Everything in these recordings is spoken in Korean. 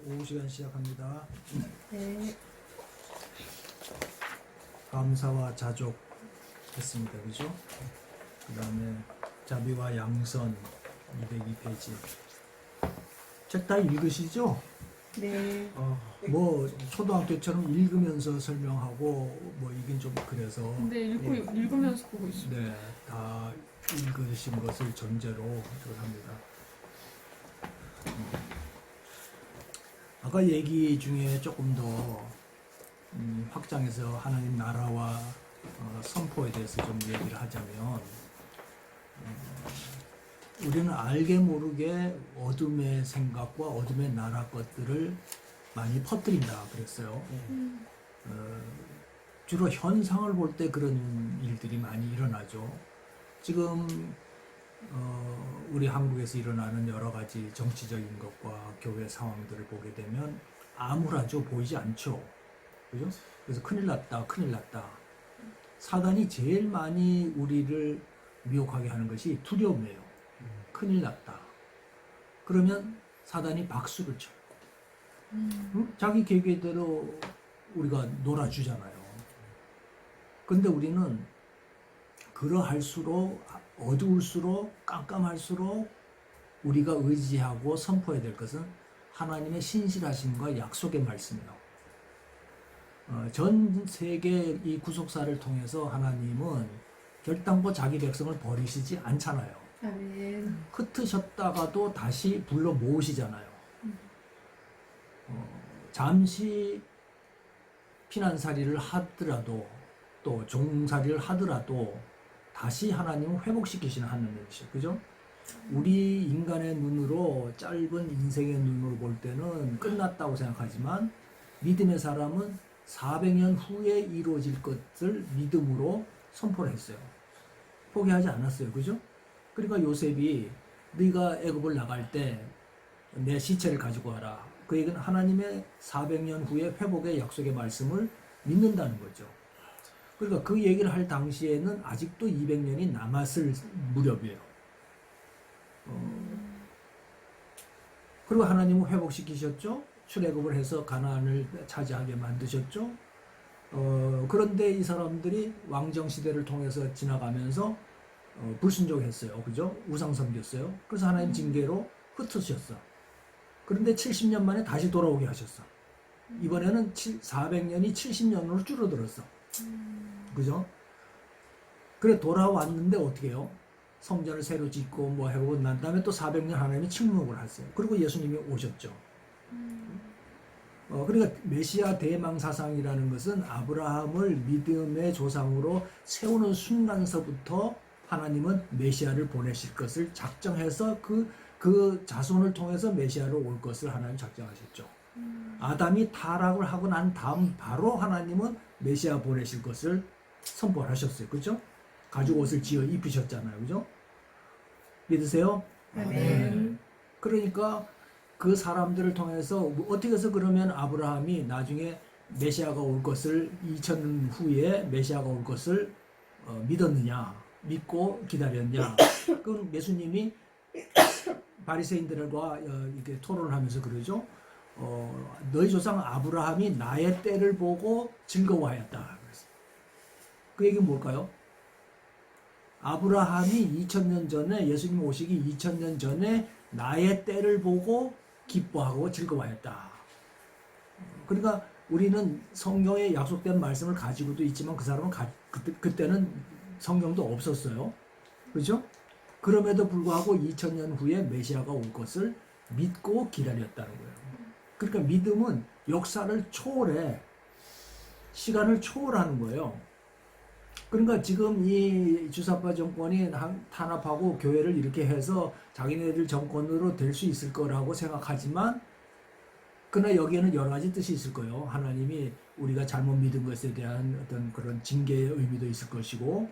오후 시간 시작합니다. 네. 감사와 자족 했습니다. 그죠? 그 다음에 자비와 양선 202페이지. 책 다 읽으시죠? 네. 뭐 초등학교처럼 읽으면서 설명하고 뭐 이긴 좀 그래서 근데 읽으면서 보고 있어요. 네, 다 읽으신 것을 전제로 저걸 합니다. 아까 얘기 중에 조금 더 확장해서 하나님 나라와 선포에 대해서 좀 얘기를 하자면 우리는 알게 모르게 어둠의 생각과 어둠의 나라 것들을 많이 퍼뜨린다 그랬어요. 주로 현상을 볼 때 그런 일들이 많이 일어나죠. 지금 우리 한국에서 일어나는 여러 가지 정치적인 것과 교회 상황들을 보게 되면 암울하죠. 보이지 않죠. 그죠? 그래서 큰일 났다, 큰일 났다. 사단이 제일 많이 우리를 미혹하게 하는 것이 두려움이에요. 큰일 났다. 그러면 사단이 박수를 쳐요. 응? 자기 계획대로 우리가 놀아주잖아요. 근데 우리는 그러할수록 어두울수록 깜깜할수록 우리가 의지하고 선포해야 될 것은 하나님의 신실하심과 약속의 말씀이에요. 전 세계 이 구속사를 통해서 하나님은 결단코 자기 백성을 버리시지 않잖아요. 아멘. 흩으셨다가도 다시 불러 모으시잖아요. 잠시 피난살이를 하더라도 또 종살이를 하더라도 다시 하나님은 회복시키시는 하나님이시죠. 그죠? 우리 인간의 눈으로 짧은 인생의 눈으로 볼 때는 끝났다고 생각하지만 믿음의 사람은 400년 후에 이루어질 것을 믿음으로 선포를 했어요. 포기하지 않았어요. 그죠? 그러니까 요셉이 네가 애굽을 나갈 때 내 시체를 가지고 와라. 그 얘기는 하나님의 400년 후에 회복의 약속의 말씀을 믿는다는 거죠. 그러니까 그 얘기를 할 당시에는 아직도 200년이 남았을 무렵이에요. 그리고 하나님은 회복시키셨죠. 출애굽을 해서 가나안을 차지하게 만드셨죠. 그런데 이 사람들이 왕정 시대를 통해서 지나가면서 불순종했어요. 그죠? 우상 섬겼어요. 그래서 하나님 징계로 흩으셨어. 그런데 70년 만에 다시 돌아오게 하셨어. 이번에는 400년이 70년으로 줄어들었어. 그죠? 그래 돌아왔는데 어떻게 해요? 성전을 새로 짓고 뭐 해보고 난 다음에 또 400년 하나님이 침묵을 하세요. 그리고 예수님이 오셨죠. 그러니까 메시아 대망 사상이라는 것은 아브라함을 믿음의 조상으로 세우는 순간서부터 하나님은 메시아를 보내실 것을 작정해서 그 자손을 통해서 메시아로 올 것을 하나님 작정하셨죠. 아담이 타락을 하고 난 다음 바로 하나님은 메시아 보내실 것을 선포를 하셨어요. 그죠? 가죽 옷을 지어 입히셨잖아요. 그죠? 믿으세요? 아멘. 그러니까 그 사람들을 통해서 어떻게 해서 그러면 아브라함이 나중에 메시아가 올 것을 2000년 후에 메시아가 올 것을 믿었느냐, 믿고 기다렸냐. 그건 예수님이 바리새인들과 이렇게 토론을 하면서 그러죠. 너희 조상 아브라함이 나의 때를 보고 즐거워하였다. 그 얘기는 뭘까요? 아브라함이 2000년 전에 예수님 오시기 2000년 전에 나의 때를 보고 기뻐하고 즐거워하였다. 그러니까 우리는 성경에 약속된 말씀을 가지고도 있지만 그 사람은 그때는 성경도 없었어요. 그렇죠? 그럼에도 불구하고 2000년 후에 메시아가 올 것을 믿고 기다렸다는 거예요. 그러니까 믿음은 역사를 초월해 시간을 초월하는 거예요. 그러니까 지금 이 주사파 정권이 탄압하고 교회를 이렇게 해서 자기네들 정권으로 될 수 있을 거라고 생각하지만 그러나 여기에는 여러 가지 뜻이 있을 거예요. 하나님이 우리가 잘못 믿은 것에 대한 어떤 그런 징계의 의미도 있을 것이고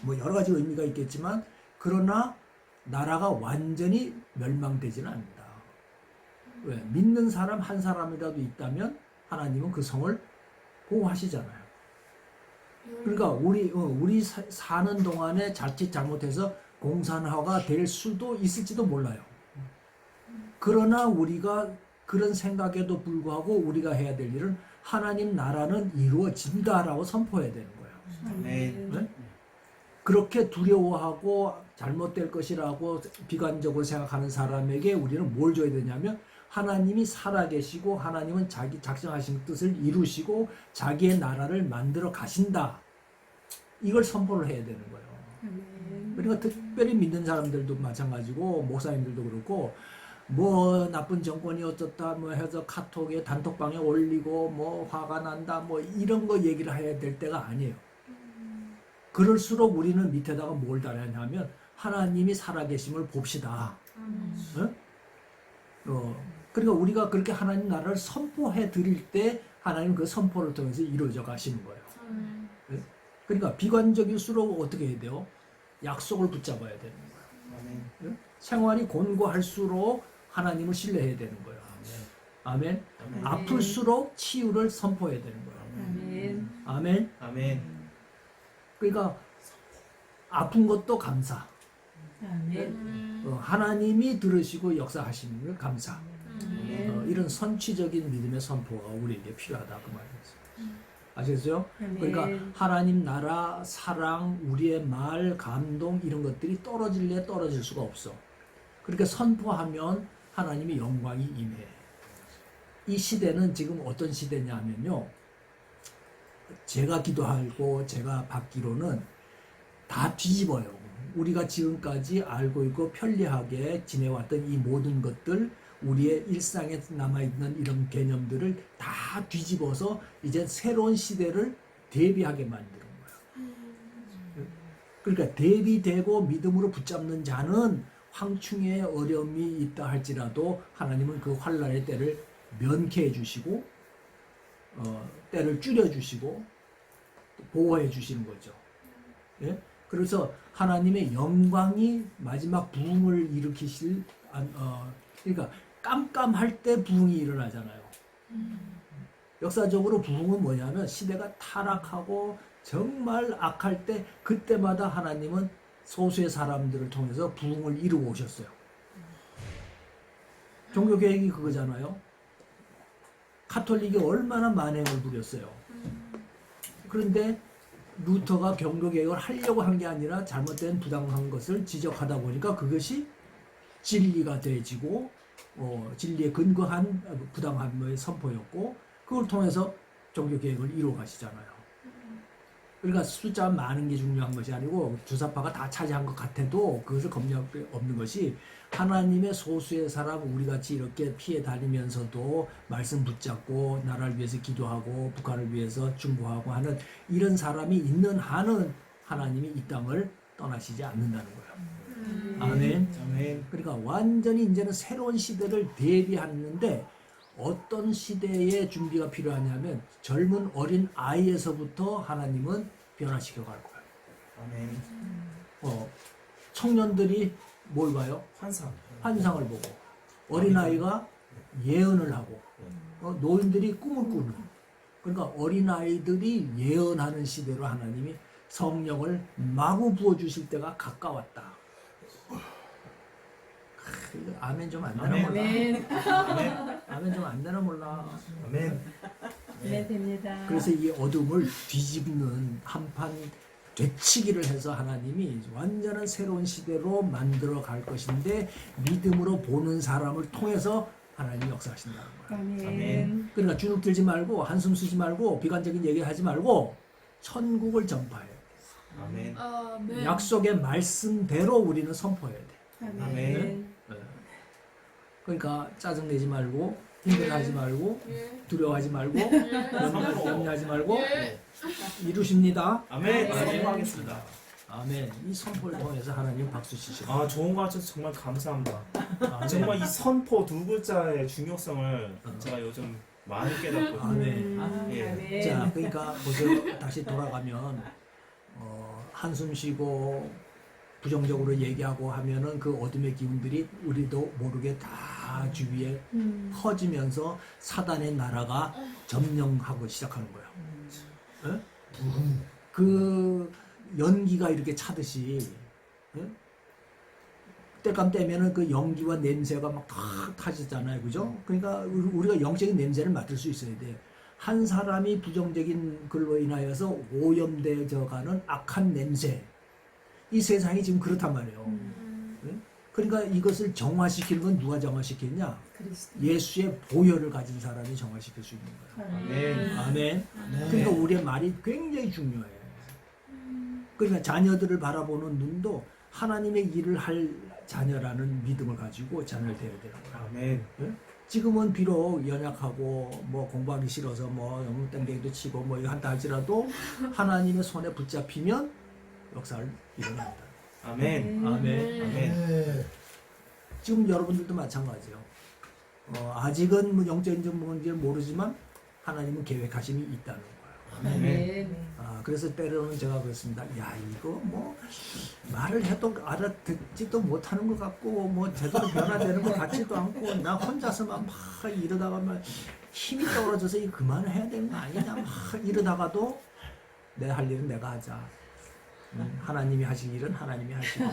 뭐 여러 가지 의미가 있겠지만 그러나 나라가 완전히 멸망되지는 않는다. 왜? 믿는 사람 한 사람이라도 있다면 하나님은 그 성을 보호하시잖아요. 그러니까 우리 사는 동안에 자칫 잘못해서 공산화가 될 수도 있을지도 몰라요. 그러나 우리가 그런 생각에도 불구하고 우리가 해야 될 일은 하나님 나라는 이루어진다라고 선포해야 되는 거예요. 아멘. 네? 그렇게 두려워하고 잘못될 것이라고 비관적으로 생각하는 사람에게 우리는 뭘 줘야 되냐면 하나님이 살아계시고 하나님은 자기 작정하신 뜻을 이루시고 자기의 나라를 만들어 가신다. 이걸 선포를 해야 되는 거예요. 아멘. 그러니까 특별히 믿는 사람들도 마찬가지고 목사님들도 그렇고 뭐 나쁜 정권이 어떻다 뭐 해서 카톡에 단톡방에 올리고 뭐 화가 난다 뭐 이런 거 얘기를 해야 될 때가 아니에요. 그럴수록 우리는 밑에다가 뭘 달아냐면 하나님이 살아계심을 봅시다. 어? 그러니까 우리가 그렇게 하나님 나라를 선포해 드릴 때 하나님 그 선포를 통해서 이루어져 가시는 거예요. 그러니까 비관적일수록 어떻게 해야 돼요? 약속을 붙잡아야 되는 거예요. 생활이 곤고할수록 하나님을 신뢰해야 되는 거예요. 아멘. 아멘. 아플수록 치유를 선포해야 되는 거예요. 아멘. 아멘. 아멘. 그러니까 아픈 것도 감사. 아멘. 하나님이 들으시고 역사하시는 걸 감사. 아멘. 이런 선취적인 믿음의 선포가 우리에게 필요하다 그 말이죠. 아시겠어요? 그러니까 하나님 나라, 사랑, 우리의 말, 감동 이런 것들이 떨어질래 떨어질 수가 없어. 그렇게 선포하면 하나님의 영광이 임해. 이 시대는 지금 어떤 시대냐면요. 제가 기도하고 제가 받기로는 다 뒤집어요. 우리가 지금까지 알고 있고 편리하게 지내왔던 이 모든 것들, 우리의 일상에 남아있는 이런 개념들을 다 뒤집어서 이제 새로운 시대를 대비하게 만드는 거예요. 그러니까 대비되고 믿음으로 붙잡는 자는 황충의 어려움이 있다 할지라도 하나님은 그 환난의 때를 면케해 주시고 때를 줄여 주시고 보호해 주시는 거죠. 예? 그래서 하나님의 영광이 마지막 부흥을 일으키실 그러니까 깜깜할 때 부흥이 일어나잖아요. 역사적으로 부흥은 뭐냐면 시대가 타락하고 정말 악할 때 그때마다 하나님은 소수의 사람들을 통해서 부흥을 이루어 오셨어요. 종교개혁이 그거잖아요. 카톨릭이 얼마나 만행을 부렸어요. 그런데 루터가 종교개혁을 하려고 한 게 아니라 잘못된 부당한 것을 지적하다 보니까 그것이 진리가 되지고 진리에 근거한 부당함의 선포였고 그걸 통해서 종교개혁을 이루어 가시잖아요. 그러니까 숫자 많은 게 중요한 것이 아니고 주사파가 다 차지한 것 같아도 그것을 검증할 게 없는 것이 하나님의 소수의 사람 우리같이 이렇게 피해 다니면서도 말씀 붙잡고 나라를 위해서 기도하고 북한을 위해서 중보하고 하는 이런 사람이 있는 한은 하나님이 이 땅을 떠나시지 않는다는 거예요. 아멘. 아멘. 그러니까 완전히 이제는 새로운 시대를 대비하는데 어떤 시대의 준비가 필요하냐면 젊은 어린 아이에서부터 하나님은 변화시켜 갈 거예요. 아멘. 청년들이 뭘 봐요? 환상을 보고 어린아이가 예언을 하고 노인들이 꿈을 꾸는 그러니까 어린아이들이 예언하는 시대로 하나님이 성령을 마구 부어주실 때가 가까웠다. 아멘 좀 안 되나 몰라. 아멘. 아멘 좀 안 되나 몰라. 아멘. 네, 됩니다. 그래서 이 어둠을 뒤집는 한판 되치기를 해서 하나님이 완전한 새로운 시대로 만들어 갈 것인데 믿음으로 보는 사람을 통해서 하나님이 역사하신다는 거예요. 아멘. 그러니까 주눅 들지 말고 한숨 쉬지 말고 비관적인 얘기 하지 말고 천국을 전파해요. 아멘. 네. 약속의 말씀대로 우리는 선포해야 돼. 아멘. 그러니까 짜증내지 말고 힘들어하지 말고 두려워하지 말고 염려하지 말고 이루십니다. 아멘. 아멘. 선포하겠습니다. 아멘. 이 선포를 통해서 하나님 박수 치시고. 아, 좋은 거 하셔서 정말 감사합니다. 아멘. 정말 이 선포 두 글자의 중요성을 제가 요즘 많이 깨닫거든요. 아멘. 예. 아멘. 자, 그러니까 보세요. 다시 돌아가면 한숨 쉬고 부정적으로 얘기하고 하면은 그 어둠의 기운들이 우리도 모르게 다 주위에 퍼지면서 사단의 나라가 점령하고 시작하는 거예요. 예? 그 연기가 이렇게 차듯이 예? 때감 떼면은 그 연기와 냄새가 막 탁 타지잖아요, 그죠? 그러니까 우리가 영적인 냄새를 맡을 수 있어야 돼. 한 사람이 부정적인 걸로 인하여서 오염되어가는 악한 냄새. 이 세상이 지금 그렇단 말이에요. 네? 그러니까 이것을 정화시키는 건 누가 정화시켰냐? 그리스도. 예수의 보혈을 가진 사람이 정화시킬 수 있는 거예요. 아멘. 아멘. 네. 그러니까 우리의 말이 굉장히 중요해. 그러니까 자녀들을 바라보는 눈도 하나님의 일을 할 자녀라는 믿음을 가지고 자녀를 대해야 되는 거야. 아멘. 지금은 비록 연약하고 뭐 공부하기 싫어서 뭐 너무 땡땡이도 치고 뭐 이거 한다 할지라도 하나님의 손에 붙잡히면 역사를 일어난다. 아멘. 아멘. 아멘. 네. 지금 여러분들도 마찬가지예요. 아직은 뭐 영적인 뭔지 모르지만 하나님은 계획하심이 있다는 거예요. 아멘. 그래서 때로는 제가 그랬습니다. 야, 이거 뭐 말을 해도 알아듣지도 못하는 것 같고 뭐 제대로 변화되는 것 같지도 않고 나 혼자서만 막 이러다가 막 힘이 떨어져서 이거 그만해야 되는 거 아니냐 막 이러다가도 내 할 일은 내가 하자. 하나님이 하실 일은 하나님이 하시고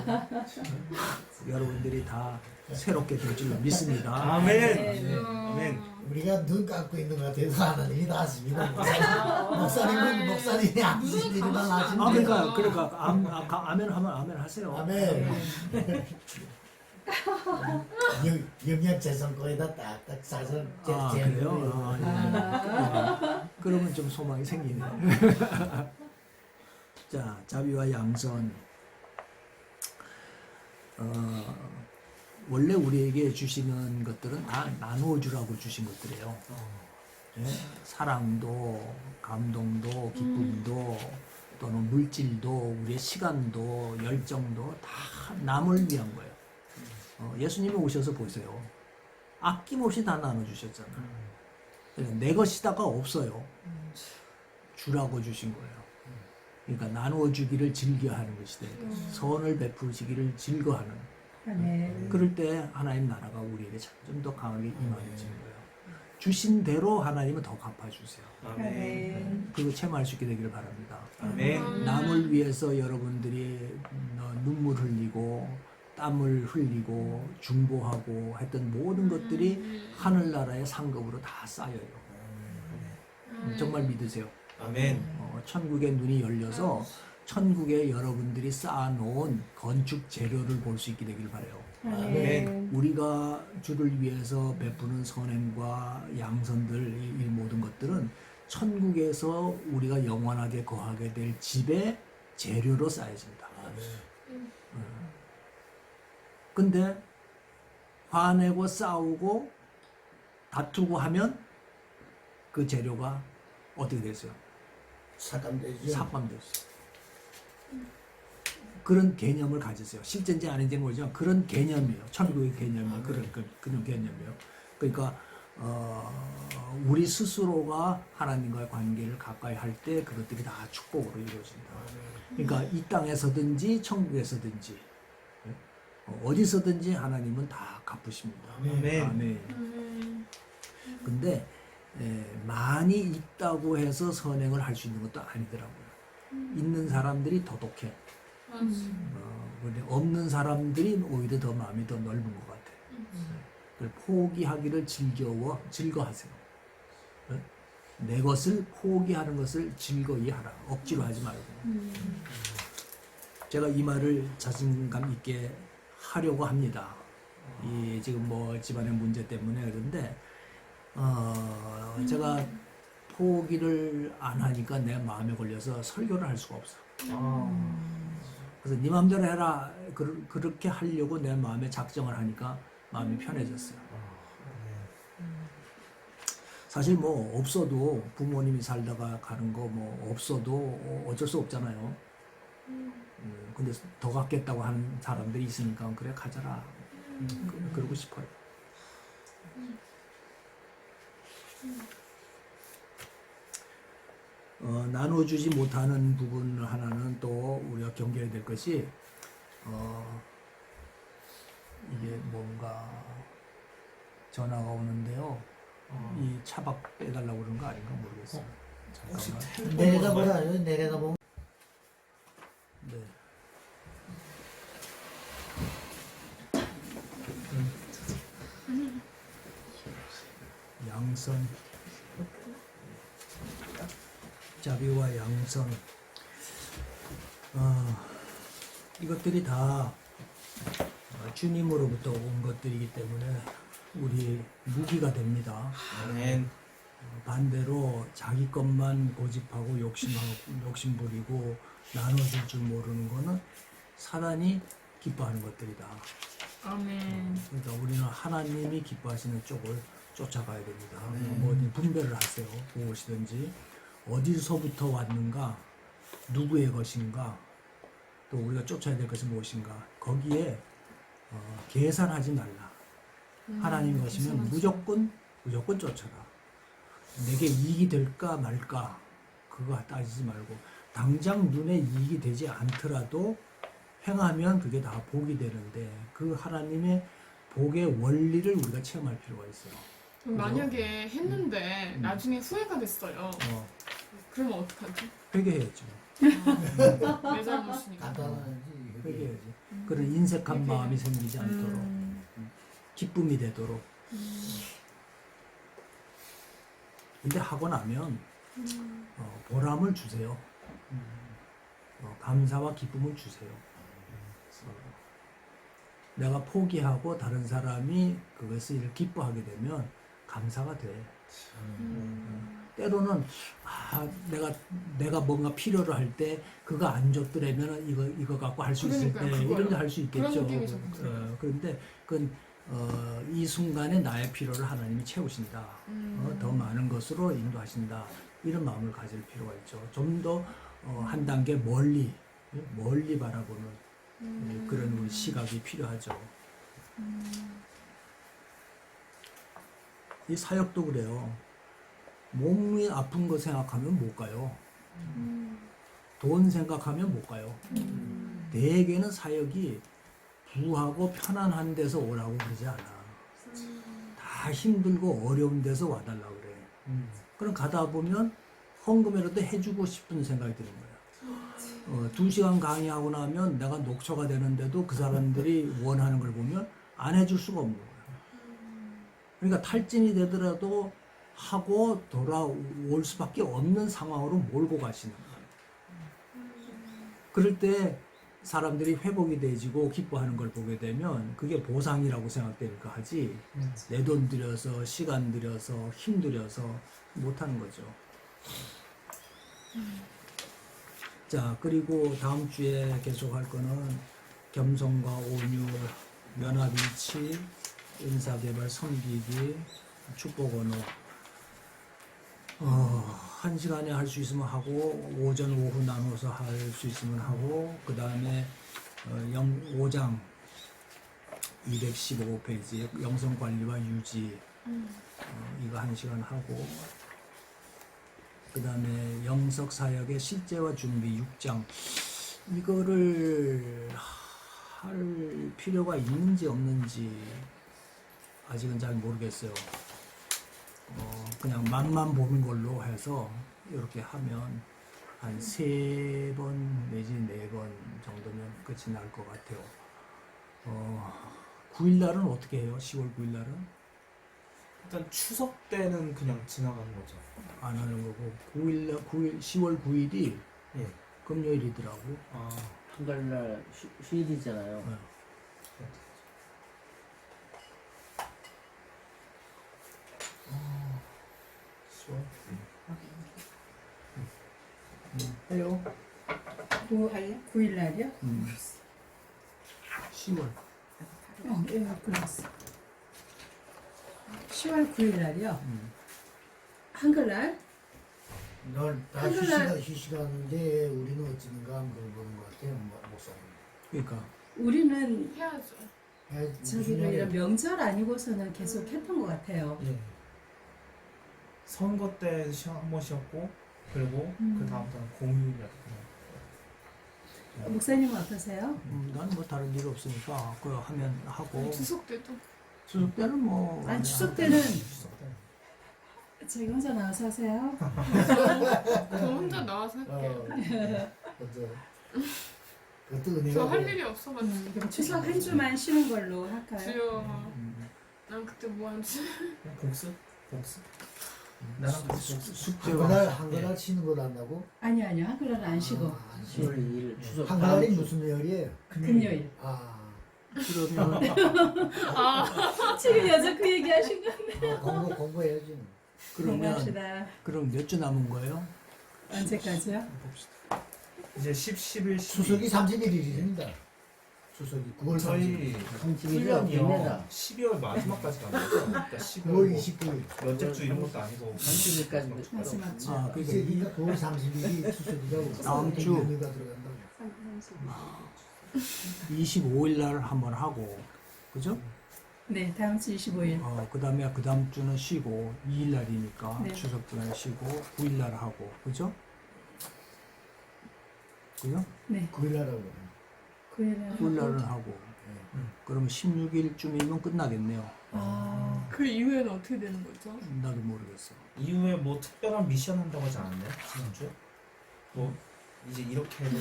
여러분들이 다 새롭게 될 줄로 믿습니다. 아멘. 아멘. 우리가 눈 감고 있는 것 같아서 하나님이 다 하십니다. 목사님은 목사님이 하시는 일만 하시는 그러니까 아멘 하면 아멘 하세요. 아멘. 영양 재성거에다 딱딱 사서 그래요? 그러면 좀 소망이 생기네. 자, 자비와 양선. 원래 우리에게 주시는 것들은 다 나누어 주라고 주신 것들이에요. 예? 사랑도, 감동도, 기쁨도, 또는 물질도, 우리의 시간도, 열정도 다 남을 위한 거예요. 예수님이 오셔서 보세요. 아낌없이 다 나눠주셨잖아요. 내 것이다가 없어요. 주라고 주신 거예요. 그러니까 나누어 주기를 즐겨하는 것이 돼요. 선을 베푸시기를 즐거워하는. 아멘. 그럴 때 하나님 나라가 우리에게 좀 더 강하게 임하여지는 거예요. 주신 대로 하나님은 더 갚아주세요. 아멘. 그리고 체험할 수 있게 되기를 바랍니다. 아멘. 남을 위해서 여러분들이 눈물 흘리고 땀을 흘리고 중보하고 했던 모든 것들이 하늘나라의 상급으로 다 쌓여요. 정말 믿으세요. 아멘. 천국의 눈이 열려서 천국에 여러분들이 쌓아놓은 건축 재료를 볼 수 있게 되길 바라요. 아멘. 우리가 주를 위해서 베푸는 선행과 양선들 이 모든 것들은 천국에서 우리가 영원하게 거하게 될 집의 재료로 쌓여집니다. 근데 화내고 싸우고 다투고 하면 그 재료가 어떻게 됐어요? 삭감되죠. 삭감됐어요. 그런 개념을 가지세요. 실제인지 아닌지는 모르지만 그런 개념이에요. 천국의 개념이에요. 그런 개념이에요. 그러니까 우리 스스로가 하나님과의 관계를 가까이 할 때 그것들이 다 축복으로 이루어진다. 그러니까 이 땅에서든지 천국에서든지 어디서든지 하나님은 다 갚으십니다. 아멘. 아멘. 근데 많이 있다고 해서 선행을 할 수 있는 것도 아니더라고요. 있는 사람들이 더 독해. 근데 없는 사람들이 오히려 더 마음이 더 넓은 것 같아요. 포기하기를 즐거워하세요. 내 것을 포기하는 것을 즐거이 하라. 억지로 하지 말고. 제가 이 말을 자신감 있게 하려고 합니다. 지금 뭐 집안의 문제 때문에 그런데 제가 포기를 안 하니까 내 마음에 걸려서 설교를 할 수가 없어. 그래서 네 마음대로 해라. 그렇게 하려고 내 마음에 작정을 하니까 마음이 편해졌어요. 사실 뭐 없어도 부모님이 살다가 가는 거 뭐 없어도 어쩔 수 없잖아요. 근데 더 갖겠다고 하는 사람들이 있으니까 그래 가져라. 그러고 싶어요. 나눠주지 못하는 부분 하나는 또 우리가 경계해야 될 것이 이게 뭔가 전화가 오는데요. 이 차박 빼달라고 그러는 거 아닌가 모르겠어요. 잠깐만. 내려다보라. 내려다보면 네. 양선, 자비와 양선. 이것들이 다 주님으로부터 온 것들이기 때문에 우리 무기가 됩니다. 아멘. 반대로 자기 것만 고집하고 욕심 부리고 나눠줄 줄 모르는 거는 사단이 기뻐하는 것들이다. 아멘. 그러니까 우리는 하나님이 기뻐하시는 쪽을 쫓아가야 됩니다. 네. 뭐 분별을 하세요. 무엇이든지 어디서부터 왔는가, 누구의 것인가, 또 우리가 쫓아야 될 것이 무엇인가. 거기에 계산하지 말라. 하나님 것이면 무조건 쫓아라. 내게 이익이 될까 말까 그거 따지지 말고 당장 눈에 이익이 되지 않더라도 행하면 그게 다 복이 되는데 그 하나님의 복의 원리를 우리가 체험할 필요가 있어요. 그럼 만약에 했는데 음. 나중에 후회가 됐어요. 그러면 어떡하지? 회개해야죠. 내 잘못이니까. 간단하지. 회개해야지. 그런 인색한 마음이 생기지 않도록 기쁨이 되도록. 근데 하고 나면 보람을 주세요. 감사와 기쁨을 주세요. 내가 포기하고 다른 사람이 그것을 기뻐하게 되면 감사가 돼. 때로는 내가 뭔가 필요로 할 때 그거 안 줬더라면 이거 갖고 할 수 있을 때 그러니까요, 이런 거 그거요. 할 수 그런 있겠죠. 느낌이 자꾸 들어요. 그런데 그건 이 순간에 나의 필요를 하나님이 채우신다. 더 많은 것으로 인도하신다. 이런 마음을 가질 필요가 있죠. 좀 더 한 단계 멀리 바라보는 그런 우리 시각이 필요하죠. 이 사역도 그래요. 몸이 아픈 거 생각하면 못 가요. 돈 생각하면 못 가요. 대개는 사역이 부하고 편안한 데서 오라고 그러지 않아. 다 힘들고 어려운 데서 와달라고 그래. 그럼 가다 보면 헌금이라도 해주고 싶은 생각이 드는 거야. 2시간 강의하고 나면 내가 녹초가 되는데도 그 사람들이 원하는 걸 보면 안 해줄 수가 없는 거야. 그러니까 탈진이 되더라도 하고 돌아올 수밖에 없는 상황으로 몰고 가시는 거야. 그럴 때 사람들이 회복이 되지고 기뻐하는 걸 보게 되면 그게 보상이라고 생각될까 하지 내 돈 들여서 시간 들여서 힘 들여서 못하는 거죠. 자, 그리고 다음 주에 계속 할 거는 겸손과 온유, 면합일치, 은사개발, 섬기기, 축복 언어. 한 시간에 할 수 있으면 하고 오전 오후 나눠서 할 수 있으면 하고 그 다음에 5장 215페이지 영성관리와 유지 이거 1시간 하고 그 다음에 영석사역의 실제와 준비 6장 이거를 할 필요가 있는지 없는지 아직은 잘 모르겠어요. 그냥 맛만 보는 걸로 해서 이렇게 하면 한 3번 내지 4번 정도면 끝이 날 것 같아요. 9일날은 어떻게 해요? 10월 9일날은? 일단 추석 때는 그냥 지나가는 거죠. 안 하는 거고 10월 9일이 예. 금요일이더라고. 아, 한글날 휴일이잖아요. 네. 해요. 뭐 할래? 9일 날이요? 10월. 예, 그랬어. 10월 9일 날이요? 한글날? 다 한글날- 휴식하는데 우리는 어찌는가 물어보는 것 같아요, 목사님. 그러니까 우리는 해야죠. 저기를 이런 명절 아니고서는 계속 했던 것 같아요. 예. 선거 때 한 번 쉬었고 그리고 그 다음부터는 공휴일이었거든요. 목사님은 어떠세요? 난 뭐 다른 일 없으니까 그거 하면 하고 추석 때도 추석 때는 뭐 아니 추석 때는 추석 때. 저희 혼자 나와서 하세요. 저 혼자 나와서 할게요. 그것도 은혜가 저 할 돼. 일이 없어가지고. 그럼 추석 한 주만 쉬는 걸로 할까요? 주여. 난 그때 뭐 하지? 그냥 복습? 복수? 나랑 복수? 숙제가 한글날 치는 걸 한다고? 아니요 한글날은 안 쉬고 아, 안 10월 쉬고. 2일 추석 한글날이 다음 주. 무슨 요일이에요? 금요일. 아, 그러면 지금 여자 그 얘기 하신 거 공부해야지. 그러면 공부합시다. 그럼 몇 주 남은 거예요? 언제까지요? 이제 10, 11, 12. 추석이 31일입니다. 추석이 9월 30일. 저희 30일이요. 훈련이요 12월 마지막까지 가는 거죠. 그러니까 9월 12월 29일. 몇째 주 이런 것도 아니고 30일까지 마지막 주. 아, 그러니까 9월 30일이 추석이라고. 다음 주. 연휴가 들어간다고. 25일 날 한번 하고, 그죠? 네 다음 주 25일. 그다음에 그 다음 주는 쉬고 2일 날이니까 네. 추석 전에 쉬고 9일 날 하고, 그죠? 그죠? 네 9일 날하고. 9일 9일 날은 하고, 그러면 16일쯤이면 끝나겠네요. 아 그 이후에는 어떻게 되는 거죠? 나도 모르겠어. 이후에 뭐 특별한 미션 한다고 하지 않았나요? 지난주에? 뭐 이제 이렇게 해서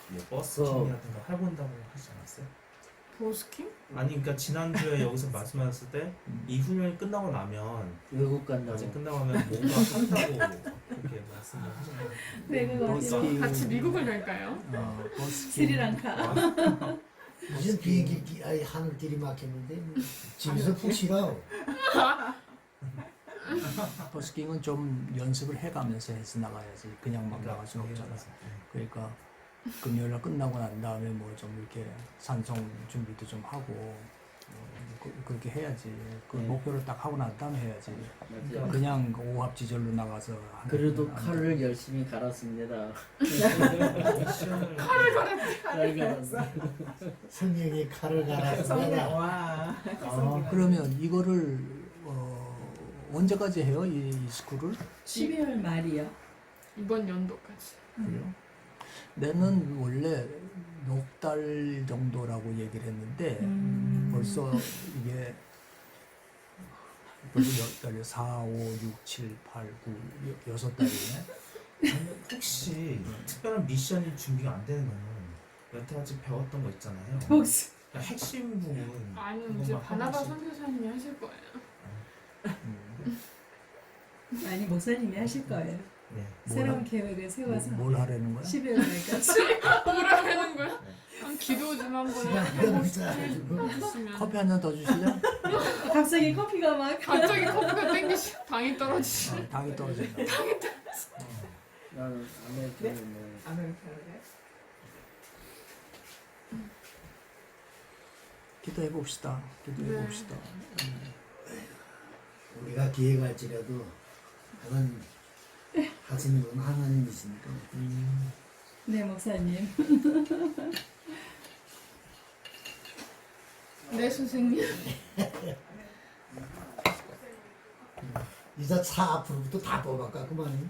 뭐 버스킹이라든가 해본다고 하지 않았어요? 버스킹? 아니 그러니까 지난주에 여기서 말씀하셨을 때 이 훈련이 끝나고 나면 외국 간다고. 어제 끝나고 나면 뭔가 한다고 그렇게 말씀을 하셨나요? 외국 어디로? 버스킹, 같이 미국을 갈까요? 버스킹, 스리랑카. 무슨 비행기 하늘길이 막혔는데 뭐 집에서 푹 쉬라고. 버스킹은 좀 연습을 해가면서 해서 나가야지. 그냥 막 나갈 수는 없잖아. 그러니까 금요일 날 끝나고 난 다음에 뭐 좀 이렇게 산성 준비도 좀 하고 그렇게 해야지. 그 네. 목표를 딱 하고 난 다음에 해야지. 맞아요. 그냥 오합지졸로 나가서 하는 그래도 건 안 칼을 열심히 갈았습니다. 미션을 칼 갈았어. 성령이 칼을 갈았습니다. 와. 그러면 이거를 언제까지 해요? 이 스쿨을? 12월 말이요. 이번 연도까지. 그래요? 나는 원래 넉 달 정도라고 얘기를 했는데 벌써 이게 벌써 몇 달이요? 4, 5, 6, 7, 8, 9, 6달이네. 혹시 특별한 미션이 준비가 안 되는 거는 여태까지 배웠던 거 있잖아요. 복수. 그러니까 핵심 부분 아니 그것만 이제 바나바 하나씩. 선교사님이 하실 거예요. 아니 목사님이 하실 거예요. 네. 새로운 계획을 세워서 뭘 하라는 거야? 12월 말까지. 뭐라는 거야? 한 기도 좀 한번 해주시면. 커피 한 잔 더 주실래요? 갑자기 커피가 막. 갑자기 커피가 땡기시 당이 떨어지시. 당이 떨어진다. 나는 아메리카노 기도해 봅시다. 기도해 봅시다. 우리가 기회갈지라도 그건 하시는 건 하나님이시니까. 네 목사님. 네 선생님. 이제 차 앞으로부터 다 뽑아갔구만.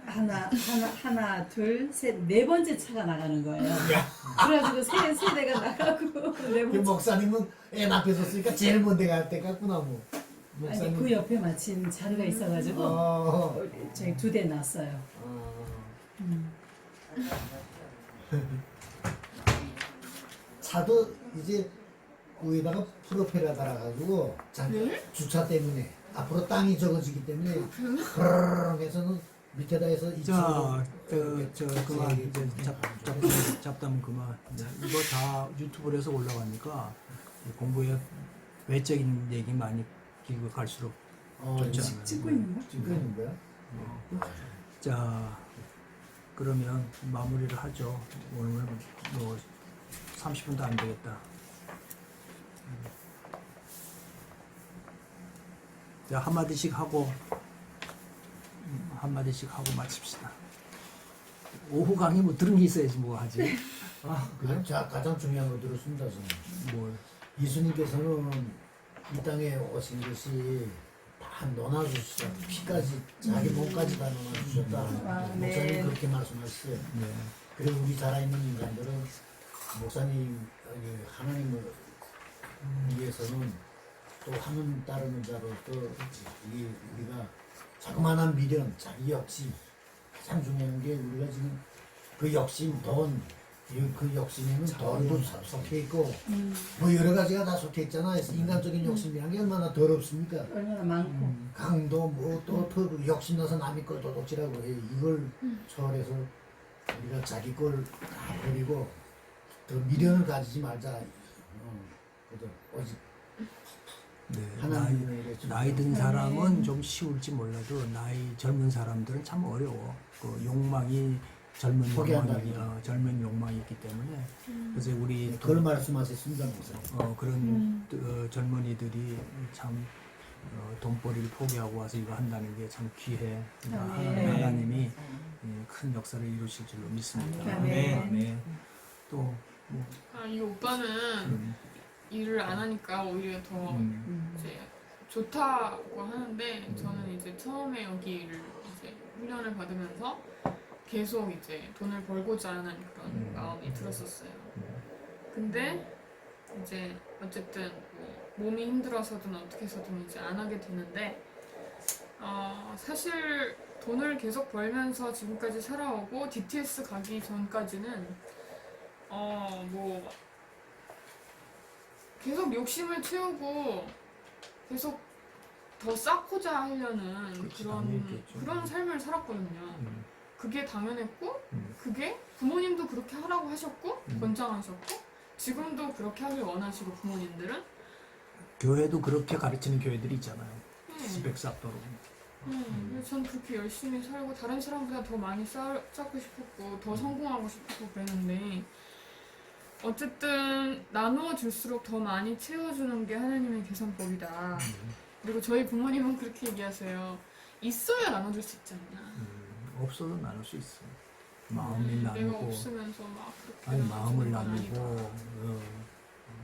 하나, 둘, 셋, 네 번째 차가 나가는 거예요. 그래가지고 세 대가 나가고 네 그 번째. 목사님은 애 앞에서 쓰니까 제일 먼데 갈 때 갔구나 뭐. 아니 목사님. 그 옆에 마침 자리가 있어가지고 저희 2대 났어요. 차도 이제 위에다가 프로펠러 달아가지고 주차 때문에 앞으로 땅이 적어지기 때문에 브르르 해서는 밑에다 해서 자, 이쪽으로 그만 이제 잡담은 그만. 이거 다 유튜브로 해서 올라가니까 공부에 외적인 얘기 많이 기고 갈수록 좋지 않아요. 찍고 있는 거? 찍고 있는 거야? 자, 그러면 마무리를 하죠. 오늘 뭐 30분도 안 되겠다. 자, 한마디씩 하고 마칩시다. 오후 강의 뭐 들은 게 있어야지 뭐 하지. 그래? 자, 가장 중요한 거 들었습니다. 저는. 뭘. 예수님께서는 이 땅에 오신 것이 다 논아주셨다. 피까지, 자기 몸까지 다 논아주셨다. 네. 목사님 그렇게 말씀하셨어요. 네. 그리고 우리 살아있는 인간들은 목사님, 하나님을 위해서는 또 하나님 따르는 자로서 이 우리가 자그마한 미련, 자기 욕심 가장 중요한 게 우리가 지금 그 욕심, 돈 그 욕심에는 덜도 속해 있고 뭐 여러 가지가 다 속해 있잖아. 그래서 인간적인 욕심이란 게 얼마나 더럽습니까? 얼마나 많고. 강도 뭐또 욕심나서 남의 걸 도둑질하고 해. 이걸 초월해서 우리가 자기 걸 다 버리고 더 미련을 가지지 말자. 그죠? 오직 네, 하나님의 일에 나이 든 사람은 좀 쉬울지 몰라도 나이 젊은 사람들은 참 어려워. 그 욕망이 젊은 포기한다. 젊은 욕망이 있기 때문에 그래서 우리 그걸 말씀하셨습니다, 목사님. 그런 젊은이들이 참 돈벌이를 포기하고 와서 이거 한다는 게 참 귀해. 그러니까 네. 하나님이 큰 역사를 이루실 줄로 믿습니다. 네. 네. 또 뭐, 이 오빠는 일을 안 하니까 오히려 더 이제 좋다고 하는데 저는 이제 처음에 여기를 이제 훈련을 받으면서 계속 이제 돈을 벌고자 하는 그런 마음이 들었었어요. 근데 이제 어쨌든 뭐 몸이 힘들어서든 어떻게 해서든 이제 안 하게 되는데 사실 돈을 계속 벌면서 지금까지 살아오고 DTS 가기 전까지는 뭐 계속 욕심을 채우고 계속 더 쌓고자 하려는 그렇지, 당연했겠죠. 그런 삶을 살았거든요. 그게 당연했고 음. 그게 부모님도 그렇게 하라고 하셨고 음. 권장하셨고 지금도 그렇게 하길 원하시고 부모님들은 교회도 그렇게 가르치는 교회들이 있잖아요. 네. 스펙 쌓도록. 그래서 전 그렇게 열심히 살고 다른 사람보다 더 많이 쌓고 싶었고 더 성공하고 싶었고 그랬는데 어쨌든 나누어 줄수록 더 많이 채워주는 게 하나님의 계산법이다. 그리고 저희 부모님은 그렇게 얘기하세요. 있어야 나눠줄 수 있지 않냐. 없어도 나눌 수 있어. 마음이 내가 나누고, 없으면서 막 그렇게 아니 마음을 나눠주는 건 나누고, 아니다.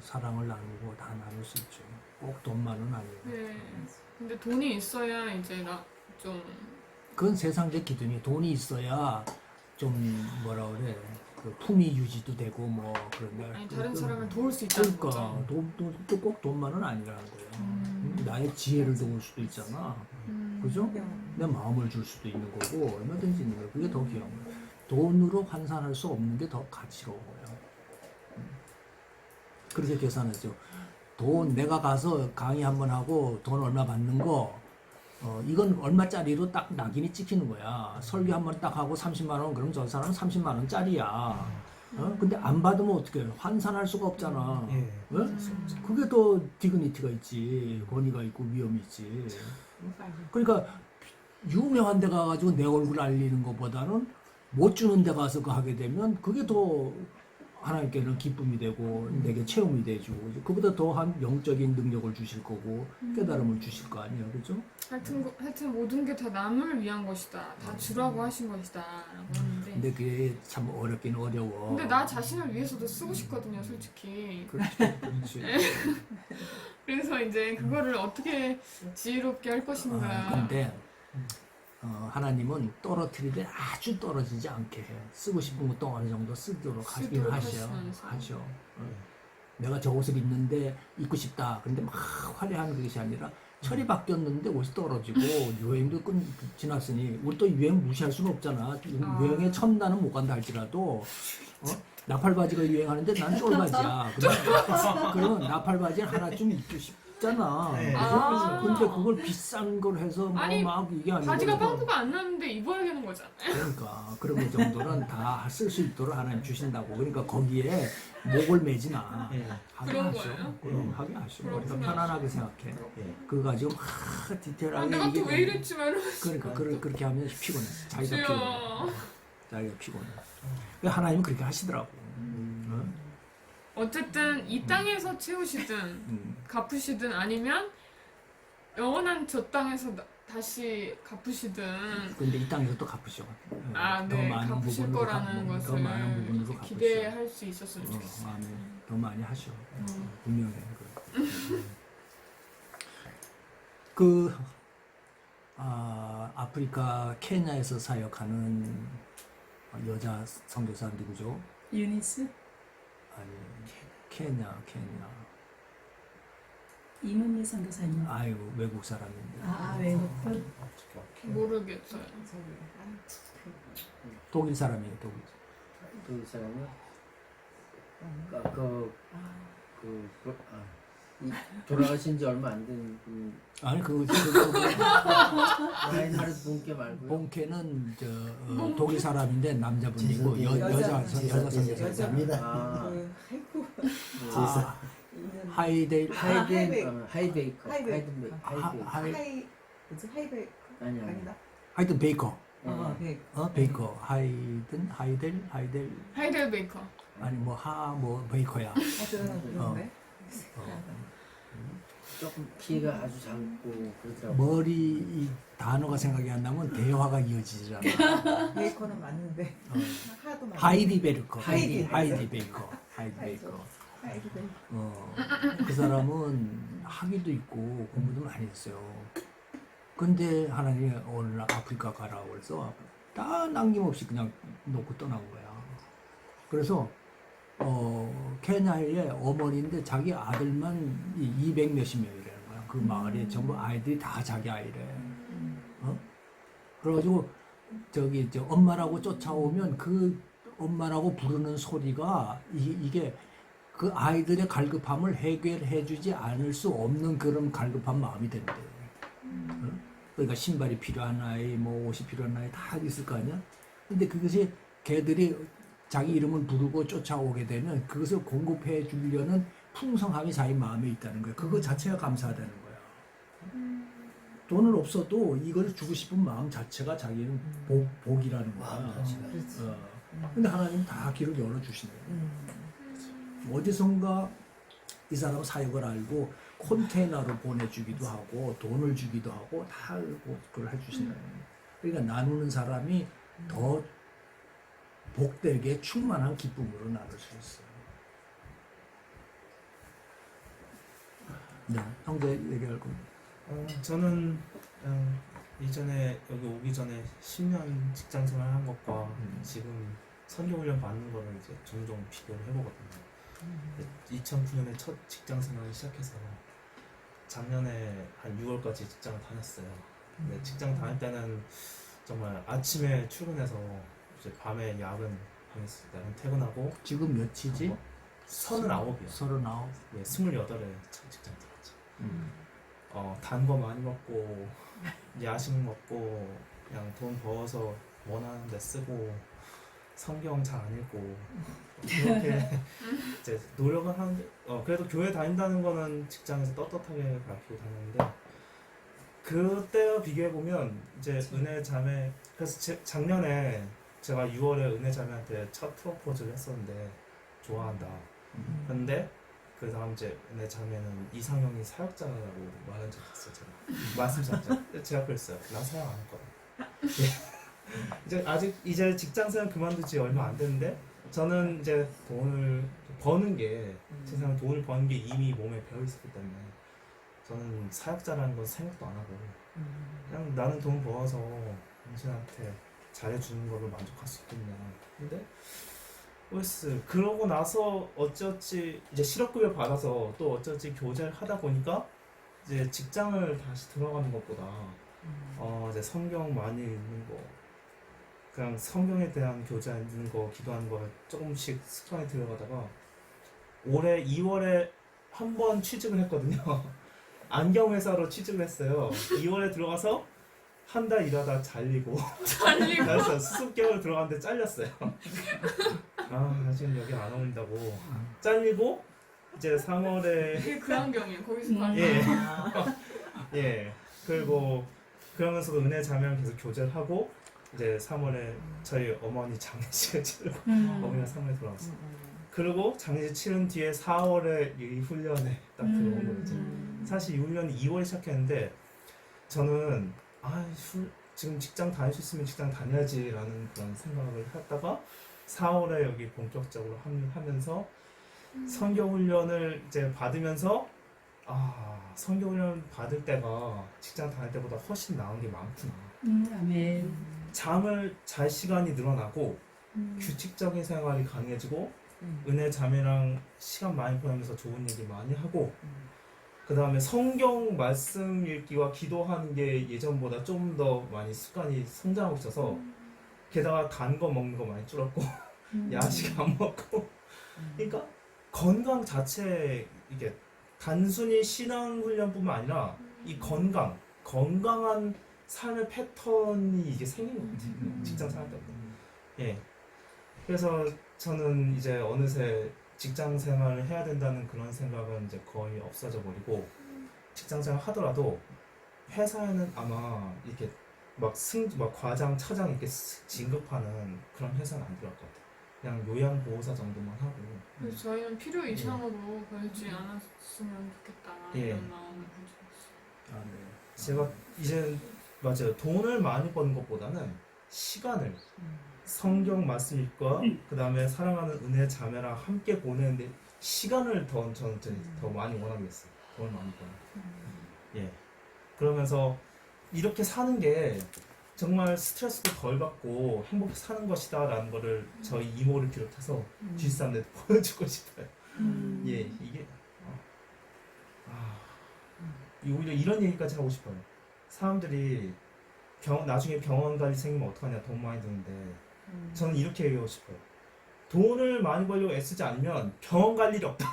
사랑을 나누고 다 나눌 수 있죠. 꼭 돈만은 아니고. 네. 근데 돈이 있어야 이제 좀 그건 세상적 기준이 돈이 있어야 좀 뭐라 그래. 그 품위 유지도 되고 뭐 그런데. 아니 다른 사람을 도울 수 있다는 그러니까 거죠. 돈도 꼭 돈만은 아니라는 거예요. 나의 지혜를 도울 수도 있잖아. 그죠? 내 마음을 줄 수도 있는 거고 얼마든지 있는 거예요. 그게 더 귀한 거예요. 돈으로 환산할 수 없는 게 더 가치로운 거예요. 그렇게 계산하죠. 돈 내가 가서 강의 한번 하고 돈 얼마 받는 거 이건 얼마짜리로 딱 낙인이 찍히는 거야. 설교 한번 딱 하고 30만 원 그럼 저 사람은 30만 원짜리야. 근데 안 받으면 어떻게 해요? 환산할 수가 없잖아. 예. 그게 더 디그니티가 있지. 권위가 있고 위험이 있지. 그러니까 유명한 데 가가지고 내 얼굴 알리는 것보다는 못 주는 데 가서 그 하게 되면 그게 더 하나님께는 기쁨이 되고 내게 체험이 돼주고 그보다 더한 영적인 능력을 주실 거고 깨달음을 주실 거 아니에요, 그렇죠? 하여튼 모든 게 다 남을 위한 것이다. 다 주라고 하신 것이다. 라고 하는데 근데 그게 참 어렵긴 어려워. 근데 나 자신을 위해서도 쓰고 싶거든요, 솔직히. 그렇지, 그렇지. 그래서 이제 그거를 어떻게 지혜롭게 할 것인가. 근데 하나님은 떨어뜨리되 아주 떨어지지 않게 해. 쓰고 싶은 것도 어느 정도 쓰도록 하긴 쓰도록 하셔. 하시면서. 하셔. 내가 저 옷을 입는데 입고 싶다. 근데 막 화려한 것이 아니라 철이 바뀌었는데 옷이 떨어지고 유행도 지났으니 우리 또 유행 무시할 수는 없잖아. 유행에 첨단은 못 간다 할지라도 나팔바지가 유행하는데 난 쫄바지야. 그러면 나팔바지는 하나쯤 입고 싶잖아. 네. 근데 그걸 비싼 걸 해서 뭐 아니, 막 이게 아니고 바지가 빵꾸가 안 나는데 입어야 되는 거잖아. 그러니까 그런 거 정도는 다 쓸 수 있도록 하나님 주신다고. 그러니까 거기에 목을 매지 마. 예. 하게 그런 하시오. 거예요? 그럼 하게 하시오. 우리가 그렇구나. 편안하게 생각해. 예. 그거 가지고 막 디테일하게 내가 또 이게 왜 이랬지 말이면서. 그러니까 그렇게 하면 피곤해. 자기가 피곤해. 주여. 자기가 피곤해. 그러니까 하나님은 그렇게 하시더라고. 어쨌든 이 땅에서 채우시든 갚으시든 아니면 영원한 저 땅에서 다시 갚으시든 근데 이 땅에서 또 갚으셔. 네, 갚으실 거라는 더 것을 많은 부분으로 이제 갚으셔. 기대할 수 있었으면 좋겠어요. 아멘. 더 많이 하셔. 분명해. 아프리카 케냐에서 사역하는 여자 선교사 누구죠? 유니스 아니 케냐. 이문미 선교사님. 아유 외국 사람인데. 외국분. 모르겠어요. 독일 사람이에요. 독일. 그 사람은 돌아가신 지 얼마 안 된 분, 아니 그 라인하르트 본께 말고요. 본캐는 독일 사람인데 남자분이고 여자 선생님. 여자입니다. 아, 아이고. 아, 하이데일 하이베이커. 하이베이커. 하이베이커. 하이베이커. 아니야. 아니다. 하이든 베이커. 네. 베이커. 하이델 하이델베이커. 아니 뭐 베이커야. 그런데. 조금 키가 아주 작고 그러더라고요. 머리 이 단어가 생각이 안 나면 대화가 이어지지 않아. 베이커는 맞는데 하도 많이. 하이디 베이커. 하이디. 하이디 베이커. 그 사람은 학위도 있고 공부도 많이 했어요. 근데 하나님이 오늘 아프리카 가라고 그래서 다 남김없이 그냥 놓고 떠난 거야. 그래서 케냐의 어머니인데 자기 아들만 200 몇십 명이라는 거야. 그 마을에 전부 아이들이 다 자기 아이래. 그래가지고 엄마라고 쫓아오면 그 엄마라고 부르는 소리가 이게 그 아이들의 갈급함을 해결해주지 않을 수 없는 그런 갈급한 마음이 된대. 그러니까 신발이 필요한 아이, 뭐 옷이 필요한 아이 다 있을 거 아니야. 근데 그것이 걔들이 자기 이름을 부르고 쫓아오게 되면 그것을 공급해 주려는 풍성함이 자기 마음에 있다는 거야. 그거 자체가 감사하다는 거야. 돈은 없어도 이걸 주고 싶은 마음 자체가 자기는 복이라는 거야. 근데 하나님 다 길을 열어주시네. 어디선가 이 사람 사역을 알고 컨테이너로 보내주기도 하고 돈을 주기도 하고 다 그걸 해주시네. 그러니까 나누는 사람이 더 복되게 충만한 기쁨으로 나눌 수 있어요. 네, 형제 얘기할 겁니다. 저는 이전에 여기 오기 전에 10년 직장 생활한 것과 지금 선교훈련 받는 거를 이제 종종 비교를 해보거든요. 2009년에 첫 직장 생활을 시작해서 작년에 한 6월까지 직장을 다녔어요. 근데 직장 다닐 때는 정말 아침에 출근해서 이제 밤에 야근 퇴근하고 지금 몇이지? 39이요. 39. 예, 28에 첫 직장 들어갔죠. 단 거 많이 먹고 야식 먹고 그냥 돈 벌어서 원하는 데 쓰고 성경 잘 안 읽고 그렇게 이제 노력을 하는데 그래도 교회 다닌다는 거는 직장에서 떳떳하게 밝히고 다녔는데 그때와 비교해 보면 이제 은혜 자매 그래서 작년에 제가 6월에 은혜 자매한테 첫 프로포즈를 했었는데 좋아한다. 근데 그 다음 이제 은혜 자매는 이상형이 사역자라고 말한 적 있어요. 제가 말씀드렸죠. 제가 그랬어요. 난 사역 안 할 거다. 이제 직장 생활 그만둔 지 얼마 안 됐는데 저는 이제 돈을 버는 게 세상에 돈을 버는 게 이미 몸에 배어 있었기 때문에 저는 사역자라는 건 생각도 안 하고 그냥 나는 돈 벌어서 당신한테 잘해주는 걸로 만족할 수 있겠냐. 근데 그러고 나서 어찌어찌 이제 실업급여 받아서 또 어찌어찌 교제를 하다 보니까 이제 직장을 다시 들어가는 것보다 이제 성경 많이 읽는 거 그냥 성경에 대한 교제하는 거 기도하는 거 조금씩 습관이 들어가다가 올해 2월에 한 번 취직을 했거든요. 안경회사로 취직을 했어요. 2월에 들어가서 한 달 일하다 잘리고 그래서 수습 개월 들어갔는데 잘렸어요. 아 지금 여기 안 어울린다고 잘리고 이제 3월에 그게 그 안경이에요. 거기서 바로. 예 그리고 그러면서도 은혜 자매랑 계속 교제를 하고 이제 3월에 저희 어머니 장례식을 치르고 어머니가 3월에 돌아왔어요. 그리고 장례식 치른 뒤에 4월에 이 훈련에 딱 들어온 거죠. 사실 이 훈련이 2월에 시작했는데 저는 지금 직장 다닐 수 있으면 직장 다녀야지라는 그런 생각을 했다가 4월에 여기 본격적으로 합류하면서 선교훈련을 이제 받으면서 선교훈련 받을 때가 직장 다닐 때보다 훨씬 나은 게 많구나. 아멘. 잠을 잘 시간이 늘어나고 규칙적인 생활이 가능해지고 은혜 자매랑 시간 많이 보내면서 좋은 얘기 많이 하고 그 다음에 성경 말씀 읽기와 기도하는 게 예전보다 좀 더 많이 습관이 성장하고 있어서 게다가 단 거 먹는 거 많이 줄었고 야식 안 먹고 그러니까 건강 자체 이게 단순히 신앙 훈련뿐만 아니라 이 건강한 삶의 패턴이 이게 생긴 것 같아요. 직장 생활 때문에. 예. 그래서 저는 이제 어느새 직장 생활을 해야 된다는 그런 생각은 이제 거의 없어져 버리고 직장 생활 하더라도 회사에는 아마 이렇게 막 과장, 차장 이렇게 진급하는 그런 회사는 안 들어갈 것 같아요. 그냥 요양보호사 정도만 하고. 그래서 저희는 필요 이상으로 그러지 않았으면 좋겠다 예. 이런 마음을 가지고 있어요. 아, 네. 제가 이제 맞아요. 돈을 많이 버는 것보다는 시간을 성경 말씀 읽과 그 다음에 사랑하는 은혜 자매랑 함께 보내는데 시간을 저는 더 많이 원하겠어요. 돈을 많이 버는. 예. 그러면서 이렇게 사는 게 정말 스트레스도 덜 받고 행복히 사는 것이다라는 거를 저희 이모를 비롯해서 주위 사람들 보여주고 싶어요. 예, 이게 오히려 이런 얘기까지 하고 싶어요. 사람들이 나중에 병원 갈 일 생기면 어떡하냐, 돈 많이 드는데 저는 이렇게 얘기하고 싶어요. 돈을 많이 벌려고 애쓰지 않으면 병원 갈 일이 없다.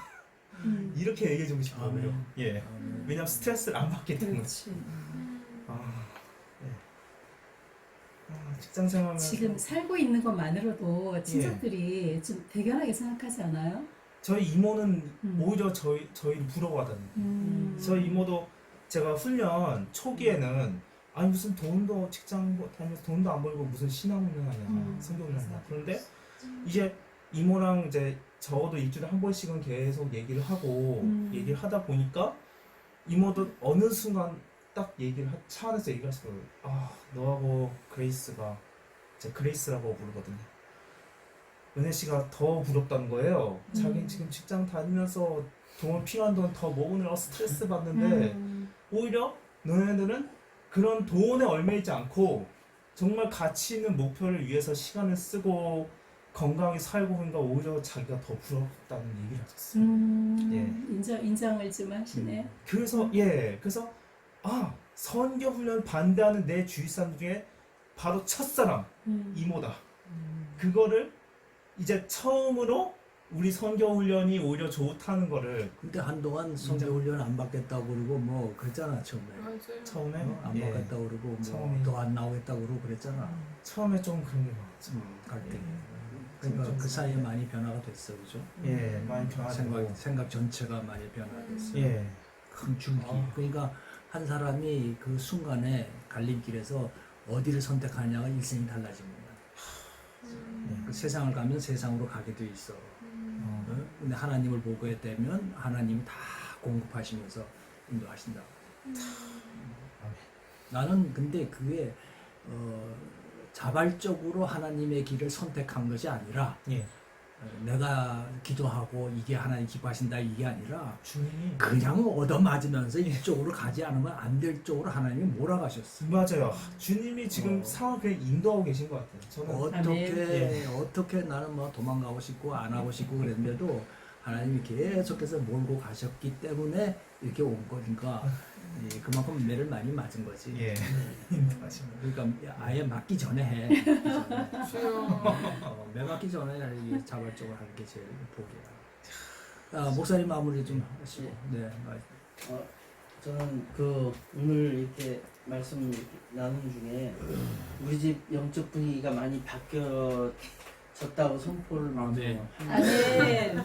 이렇게 얘기해주고 싶어요. 아멘. 예. 왜냐면 스트레스를 안 받기 때문에. 그렇지. 직장 생활하면서 지금 살고 있는 것만으로도 친척들이 좀 대견하게 생각하지 않아요? 저희 이모는 오히려 저희를 부러워하다니. 저희 이모도 제가 훈련 초기에는 아니 무슨 돈도 직장 다니면서 돈도 안 벌고 무슨 신앙 훈련하냐, 성경 훈련하냐. 그런데 이제 이모랑 이제 적어도 일주일에 한 번씩은 계속 얘기를 하고 얘기를 하다 보니까 이모도 어느 순간 딱 차 안에서 얘기를 했어요. 너하고 그레이스가, 제가 그레이스라고 부르거든요. 은혜 씨가 더 부럽다는 거예요. 자기는 지금 직장 다니면서 돈 필요한 돈 더 모으느라 스트레스 받는데 오히려 너네들은 그런 돈에 얽매이지 않고 정말 가치 있는 목표를 위해서 시간을 쓰고 건강히 살고 하니까 오히려 자기가 더 부럽다는 얘기를 하셨어요. 예. 인정을 좀 하시네. 그래서 선교 훈련 반대하는 내 주위 사람 중에 바로 첫사람 이모다. 그거를 이제 처음으로 우리 선교 훈련이 오히려 좋다는 거를 근데 한동안 성교 훈련 안 받겠다고 그러고 뭐 그랬잖아 처음에. 맞아요. 처음에 안 예. 받겠다고 그러고 처음에. 뭐 더 안 나오겠다고 그러고 그랬잖아. 처음에 좀 그런 게 많았죠. 갈등이. 그러니까 그 사이에 많이 변화가 됐어, 그죠? 예, 많이 변화되고. 생각 전체가 많이 변화됐어. 예. 큰 줄기. 그러니까 한 사람이 그 순간에 갈림길에서 어디를 선택하냐가 일생이 달라집니다. 그 세상을 가면 세상으로 가게 돼 있어. 근데 하나님을 보게 되면 하나님이 다 공급하시면서 인도하신다. 나는 근데 그게 자발적으로 하나님의 길을 선택한 것이 아니라 예. 내가 기도하고 이게 하나님 기뻐하신다 이게 아니라 주님이 그냥 얻어맞으면서 이쪽으로 가지 않으면 안 될 쪽으로 하나님이 몰아가셨어. 맞아요. 주님이 지금 상황을 그냥 인도하고 계신 것 같아요. 저는 어떻게 나는 뭐 도망가고 싶고 안 하고 싶고 그랬는데도 하나님이 계속해서 몰고 가셨기 때문에 이렇게 온 거니까 그만큼 매를 많이 맞은 거지. 예. 그러니까 아예 맞기 전에 해. 맞기 전에. 주여. 매 맞기 전에 이 자발적으로 하는 게 제일 복이야. 목사님 마무리 좀 하시고. 네. 저는 오늘 이렇게 말씀 나누는 중에 우리 집 영적 분위기가 많이 바뀌어졌다고 선포를 아멘. 아멘.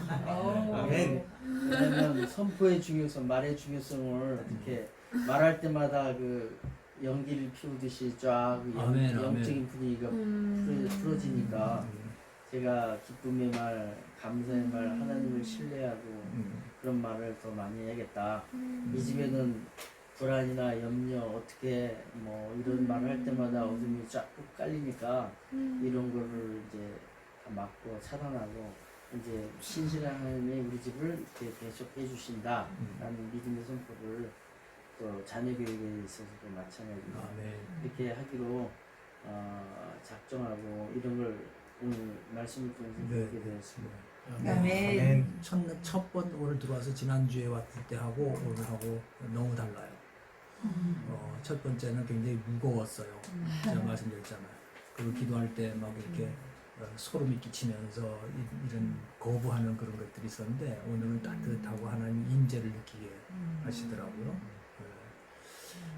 아멘. 왜냐면 선포의 중요성, 말의 중요성을 이렇게 말할 때마다 그 연기를 피우듯이 쫙 아멘, 영적인 분위기가 풀어지니까 제가 기쁨의 말, 감사의 말, 하나님을 신뢰하고 그런 말을 더 많이 해야겠다. 이 집에는 불안이나 염려 어떻게 뭐 이런 말을 할 때마다 어둠이 쫙 깔리니까 이런 거를 이제 다 막고 차단하고 이제 신실한 하나님이 우리 집을 이렇게 계속 해주신다라는 믿음의 선포를 또 자녀 교육에 있어서도 마찬가지로 이렇게 하기로 작정하고 이런 걸 오늘 말씀을 통해서 배우게 되었습니다. 아멘. 첫 번 오늘 들어와서 지난주에 왔을 때 하고 오늘하고 너무 달라요. 첫 번째는 굉장히 무거웠어요. 제가 말씀드렸잖아요. 그리고 기도할 때 막 이렇게 소름이 끼치면서 이런 거부하는 그런 것들이 있었는데 오늘은 따뜻하고 하나님 인재를 느끼게 하시더라고요.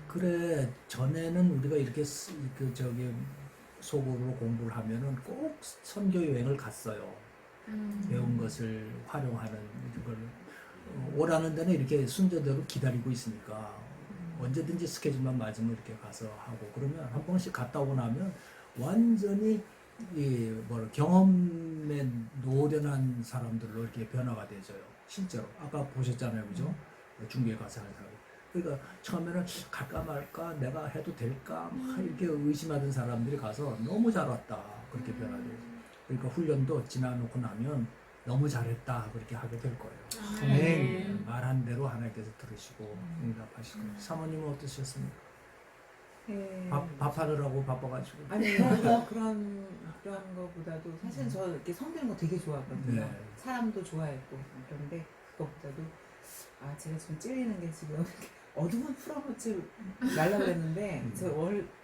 그래 전에는 우리가 이렇게 소극으로 공부를 하면은 꼭 선교 여행을 갔어요. 배운 것을 활용하는 이걸 오라는 데는 이렇게 순서대로 기다리고 있으니까 언제든지 스케줄만 맞으면 이렇게 가서 하고 그러면 한 번씩 갔다 오고 나면 완전히 경험에 노련한 사람들로 이렇게 변화가 되져요. 실제로 아까 보셨잖아요, 그죠? 중국에 가서 하는 사람. 그러니까 처음에는 갈까 말까 내가 해도 될까 막 이렇게 의심하던 사람들이 가서 너무 잘 왔다 그렇게 변화돼요. 그러니까 훈련도 지나놓고 나면 너무 잘했다 그렇게 하게 될 거예요. 네. 말한 대로 하나님께서 들으시고 응답하실 거예요. 사모님은 어떠셨습니까? 네. 밥하느라고 바빠가지고. 아니 그런 거보다도 사실 저 이렇게 성기는 거 되게 좋아하거든요. 네. 사람도 좋아했고 그런데 그것보다도 제가 지금 찔리는 게 지금 어둠은 풀어놓지 말라고 그랬는데 저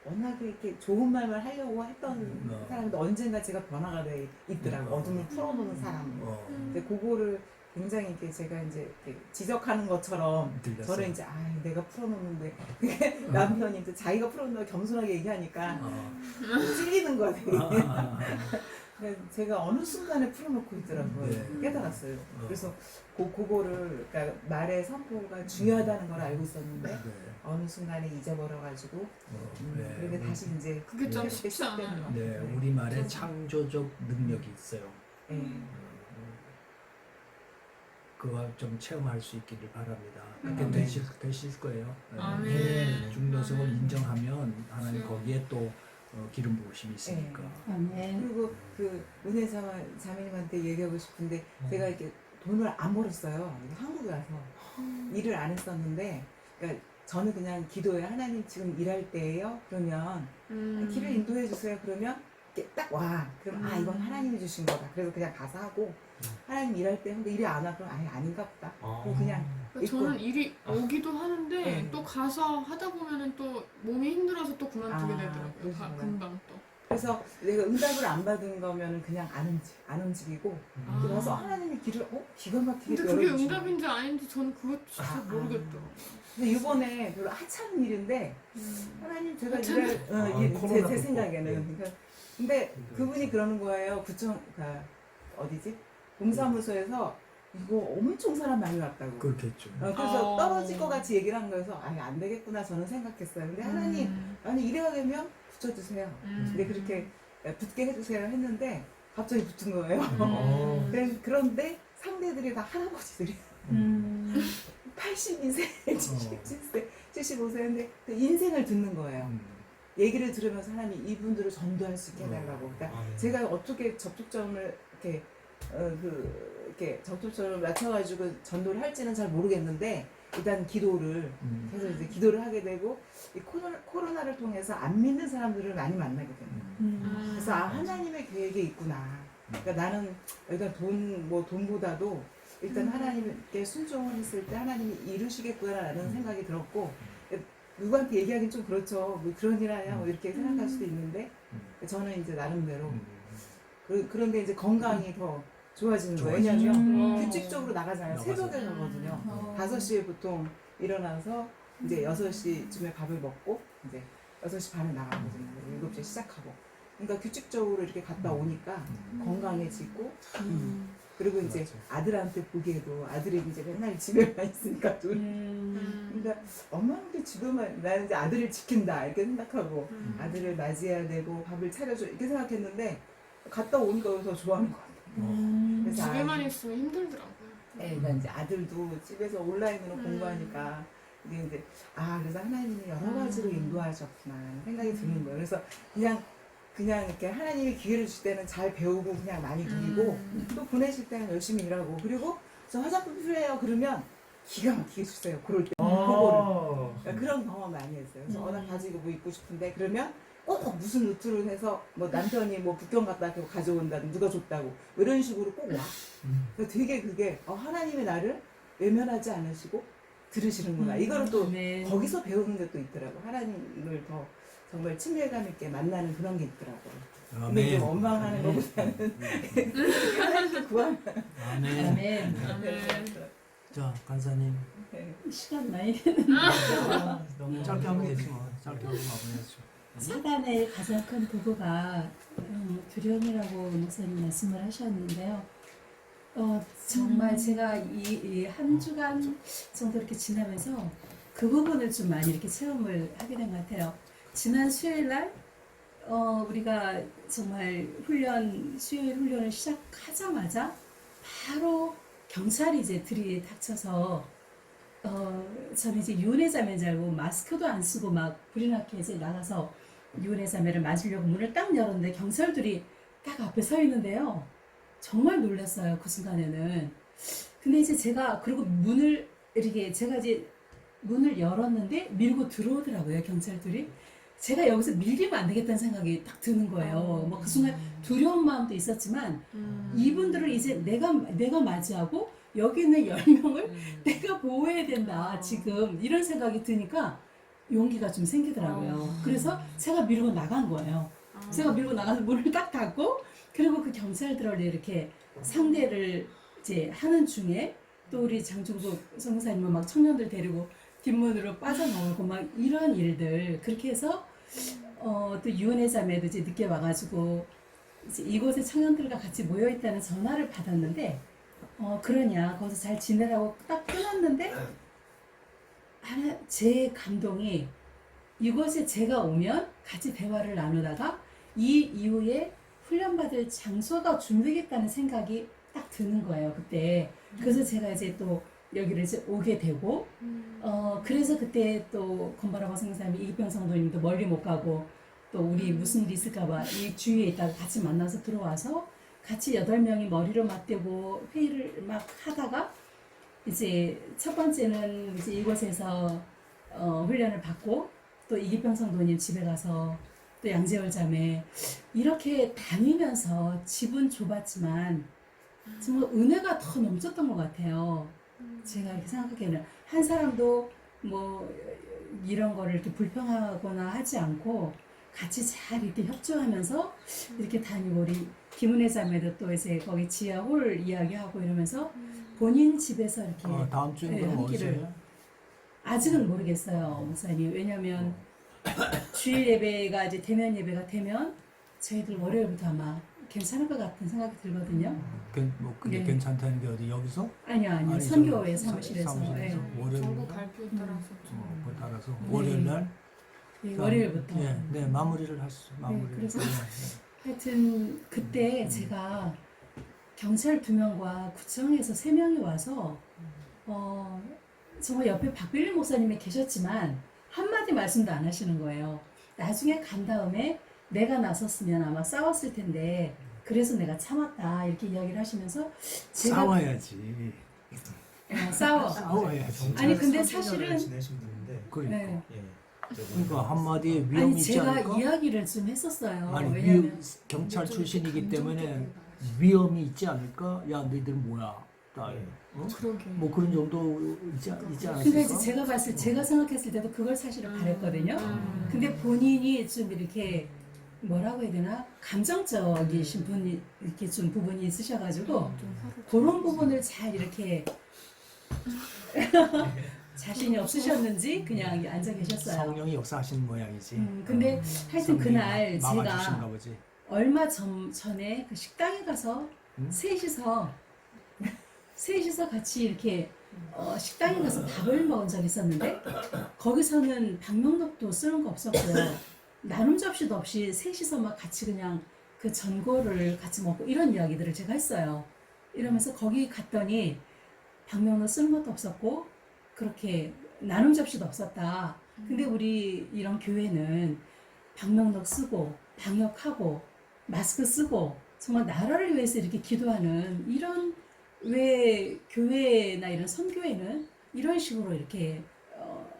워낙에 이렇게 좋은 말만 하려고 했던 사람인데 언젠가 제가 변화가 돼 있더라고. 어둠을 풀어놓는 사람으로. 근데 그거를 굉장히 이렇게 제가 이제 이렇게 지적하는 것처럼 들렸어요. 저를 이제 내가 풀어놓는데 그게 남편이 이제 자기가 풀어놓는다고 겸손하게 얘기하니까 찔리는 거야 되게. 그래서 제가 어느 순간에 풀어놓고 있더라고요. 네. 깨달았어요. 그래서 그거를 그러니까 말의 선포가 중요하다는 걸 알고 있었는데 네. 어느 순간에 잊어버려가지고 네. 그렇게 다시 이제 그게 좀 그렇게 쉽지 시작되는 않아요. 것 같아요. 네, 우리말에 창조적 능력이 있어요. 네. 그거 좀 체험할 수 있기를 바랍니다. 그렇게 네. 되실 거예요. 아멘. 중요성을 인정하면 하나님 거기에 또 기름 부으심이 있으니까. 아멘. 그리고 그 은혜 자매님한테 얘기하고 싶은데 제가 이렇게 돈을 안 벌었어요. 한국에 와서 일을 안 했었는데, 그러니까 저는 그냥 기도해. 하나님 지금 일할 때예요. 그러면 길을 인도해 주세요. 그러면 이렇게 딱 와. 그럼 이건 하나님이 주신 거다. 그래서 그냥 가서 하고 하나님 일할 때 근데 일이 안 와. 그럼 아닌가 보다. 그리고 그냥 그러니까 저는 일이 오기도 하는데 네. 또 가서 하다 보면은 또 몸이 힘들어서 또 그만두게 되더라고요. 그러시구나. 금방 또. 그래서 내가 응답을 안 받은 거면은 그냥 안 움직이고 아. 그래서 하나님이 길을 기가 막히게 근데 그게 열어주시고. 응답인지 아닌지 저는 그것 진짜 모르겠더라고요. 근데 이번에 별로 하찮은 일인데 하나님 제가 하찮은? 제 생각에는 그러니까 근데 그분이 그러는 거예요. 어디지? 동사무소에서 이거 엄청 사람 많이 왔다고. 그렇겠죠. 그래서 떨어질 것 같이 얘기를 한 거여서 안 되겠구나 저는 생각했어요. 근데 하나님 아니 이래야 되면 붙여주세요. 근데 그렇게 붙게 해주세요 했는데 갑자기 붙은 거예요. 그런데 상대들이 다 할아버지들이 82세, 77세, 75세인데 그 인생을 듣는 거예요. 얘기를 들으면서 하나님 이분들을 전도할 수 있게 해달라고. 그러니까 제가 어떻게 접촉점을 이렇게 접촉점을 맞춰가지고 전도를 할지는 잘 모르겠는데 일단 기도를 해서 이제 기도를 하게 되고 이 코로나를 통해서 안 믿는 사람들을 많이 만나게 됩니다. 그래서 하나님의 계획이 있구나. 그러니까 나는 일단 돈보다도 일단 하나님께 순종을 했을 때 하나님이 이루시겠구나라는 생각이 들었고 누구한테 얘기하기는 좀 그렇죠. 뭐 그런 일 하냐 뭐 이렇게 생각할 수도 있는데 저는 이제 나름대로 그런데 이제 건강이 더 좋아지는 거예요. 왜냐하면 규칙적으로 나가잖아요. 새벽에 가거든요. 5시에 보통 일어나서 이제 6시쯤에 밥을 먹고 이제 6시 반에 나가거든요. 7시에 시작하고. 그러니까 규칙적으로 이렇게 갔다 오니까 건강해지고 그리고 이제 맞아. 아들한테 보기에도 아들이 이제 맨날 집에만 있으니까 그러니까 엄마한테 집에만 나는 이제 아들을 지킨다 이렇게 생각하고 아들을 맞이해야 되고 밥을 차려줘 이렇게 생각했는데 갔다 오니까 더 좋아하는 것 같아요. 그래서 집에만 있으면 힘들더라고요. 네, 그러니까 이제 아들도 집에서 온라인으로 공부하니까 이게 이제 그래서 하나님이 여러 가지로 인도하셨구나 생각이 드는 거예요. 그래서 그냥 이렇게 하나님이 기회를 주실 때는 잘 배우고 그냥 많이 누리고 또 보내실 때는 열심히 일하고 그리고 저 화장품 필요해요 그러면 기가 막히게 주세요. 그럴 때 그거를 그러니까 그런 경험 많이 했어요. 그래서 나 가지고 뭐 입고 싶은데 그러면 꼭 무슨 루트를 해서 뭐 남편이 뭐 북경 갔다 이렇게 가져온다든 누가 줬다고 뭐 이런 식으로 꼭 와. 그러니까 되게 그게 하나님이 나를 외면하지 않으시고 들으시는구나. 이거를 또 거기서 배우는 게 또 있더라고. 하나님을 더 정말 친밀감 있게 만나는 그런 게 있더라고요. 근데 아멘. 좀 원망하는 것보다는 하나님께 구하는. 아멘. 아멘. 아멘. 자, 간사님. 시간 많이 너무 짧게 하면 되지 뭐. 짧게 하고 마무리하죠. 사단의 가장 큰 도구가 두려움이라고 목사님 말씀을 하셨는데요. 정말 제가 이 한 주간 정도 이렇게 지나면서 그 부분을 좀 많이 이렇게 체험을 하게 된 것 같아요. 지난 수요일 날 우리가 정말 수요일 훈련을 시작하자마자 바로 경찰이 이제 들이닥쳐서 저는 이제 유은혜 자매인 줄 알고 마스크도 안 쓰고 막 불이 나게 이제 나가서 유은혜 자매를 맞으려고 문을 딱 열었는데 경찰들이 딱 앞에 서 있는데요. 정말 놀랐어요. 그 순간에는. 근데 이제 제가 그리고 제가 이제 문을 열었는데 밀고 들어오더라고요. 경찰들이. 제가 여기서 밀리면 안 되겠다는 생각이 딱 드는 거예요. 뭐 그 순간 두려운 마음도 있었지만 이분들을 이제 내가 맞이하고 여기 있는 10명을 내가 보호해야 된다 지금 이런 생각이 드니까 용기가 좀 생기더라고요. 그래서 제가 밀고 나간 거예요. 제가 밀고 나가서 문을 딱 닫고 그리고 그 경찰들을 이렇게 상대를 이제 하는 중에 또 우리 장중국 성사님은 막 청년들 데리고 뒷문으로 빠져나오고 막 이런 일들 그렇게 해서 또 유은혜 자매도 이제 늦게 와가지고 이제 이곳에 청년들과 같이 모여 있다는 전화를 받았는데 그러냐 거기서 잘 지내라고 딱 끊었는데 제 감동이 이곳에 제가 오면 같이 대화를 나누다가 이 이후에 훈련받을 장소가 준비겠다는 생각이 딱 드는 거예요 그때. 그래서 제가 이제 또 여기를 이제 오게 되고 그래서 그때 또 건바라바 선생님이 이기평 성도님도 멀리 못 가고 또 우리 무슨 일이 있을까봐 이 주위에 있다가 같이 만나서 들어와서 같이 8명이 머리를 맞대고 회의를 막 하다가 이제 첫 번째는 이제 이곳에서 훈련을 받고 또 이기평 성도님 집에 가서 또 양재월 자매 이렇게 다니면서 집은 좁았지만 정말 은혜가 더 넘쳤던 것 같아요. 제가 이렇게 생각하기에는 한 사람도 뭐 이런 거를 이렇게 불평하거나 하지 않고 같이 잘 이렇게 협조하면서 이렇게 다니고 우리 김은혜 자매도 또 이제 거기 지하홀 이야기하고 이러면서 본인 집에서 이렇게 다음 주에 네, 그럼 한 끼를 어디서요? 아직은 모르겠어요, 목사님. 왜냐면 주일 예배가 이제 대면 예배가 되면 저희들 월요일부터 아마 괜찮을 것 같은 생각이 들거든요. 뭐 그게 네. 괜찮다는 게 어디 여기서? 아니요, 아니, 선교회 저 사무실에서. 사무실에서 예. 월요일 정부 발표에 따라서 좀 그거 따라서 네. 월요일 날 예, 월요일부터. 네, 마무리를 하시죠. 마무리를. 그래서 네, 하여튼 그때 제가 경찰 2명과 구청에서 3명이 와서 정말 옆에 박빌리 목사님이 계셨지만 한마디 말씀도 안 하시는 거예요. 나중에 간 다음에 내가 나섰으면 아마 싸웠을 텐데 그래서 내가 참았다 이렇게 이야기를 하시면서 제가 싸워야지. 싸워야지. 아니, 근데 30년을 사실은- 지내신 분인데 그러니까. 네. 예. 그러니까 한마디에 위험이 아니 있지 제가 않을까? 이야기를 좀 했었어요. 아니 왜냐면 경찰 출신이기 때문에 위험이 있지 않을까? 야 너희들 뭐야? 나 그러게. 뭐 그런 정도 있지 않을까? 근데 이제 제가 생각했을 때도 그걸 사실은 바랬거든요. 근데 본인이 좀 이렇게 뭐라고 해야 되나 감정적이신 분이 이렇게 좀 부분이 있으셔가지고 그런 부분을 잘 이렇게 자신이 없으셨는지 그냥 앉아 계셨어요. 성령이 역사하시는 모양이지. 근데 하여튼 그날 막아주신가 제가 보지. 얼마 전에 그 식당에 가서 셋이서 같이 이렇게 식당에 가서 밥을 먹은 적이 있었는데 거기서는 방명록도 쓰는 거 없었고요. 나눔 접시도 없이 셋이서 막 같이 그냥 그 전골을 같이 먹고 이런 이야기들을 제가 했어요. 이러면서 거기 갔더니 방명록 쓰는 것도 없었고 그렇게 나눔 접시도 없었다. 근데 우리 이런 교회는 방명록 쓰고 방역하고 마스크 쓰고 정말 나라를 위해서 이렇게 기도하는 이런 왜 교회나 이런 선교회는 이런 식으로 이렇게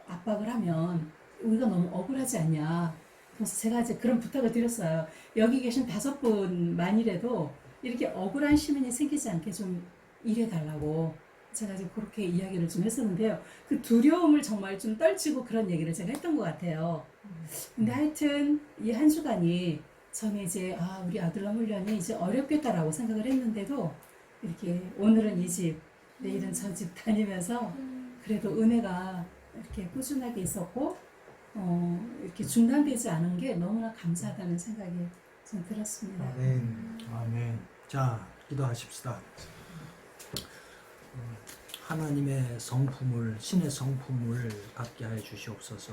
압박을 하면 우리가 너무 억울하지 않냐. 그래서 제가 이제 그런 부탁을 드렸어요. 여기 계신 5분만이라도 이렇게 억울한 시민이 생기지 않게 좀 일해달라고 제가 이제 그렇게 이야기를 좀 했었는데요. 그 두려움을 정말 좀 떨치고 그런 얘기를 제가 했던 것 같아요. 근데 하여튼 이 한 주간이 저는 이제 우리 아들람 훈련이 이제 어렵겠다라고 생각을 했는데도 이렇게 오늘은 이 집, 내일은 저 집 다니면서 그래도 은혜가 이렇게 꾸준하게 있었고 이렇게 중단되지 않은 게 너무나 감사하다는 생각이 좀 들었습니다. 아멘. 자, 기도하십시다. 하나님의 성품을, 신의 성품을 갖게 하여 주시옵소서.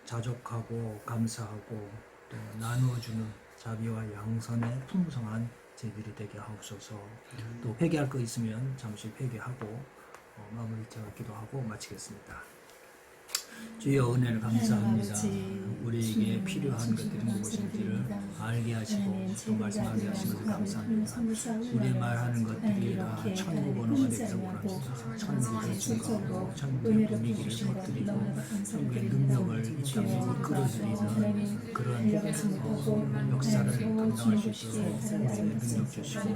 자족하고 감사하고 또 나누어주는 자비와 양선의 풍성한 제들이 되게 하옵소서. 또 회개할 거 있으면 잠시 회개하고 마무리 제가 기도하고 마치겠습니다. 주여 은혜를 감사합니다. 우리에게 필요한 것들이 무엇인지를 알게 하시고 또 말씀하게 하신 것을 감사합니다. 우리 말하는 것들이 다 천국 언어가 되기를 원합니다. 천국을 증거하고 천국의 분위기를 터뜨리고 천국의 능력을 이 땅에 이끌어드리는 그런 역사를 감당할 수 있도록 능력 주시고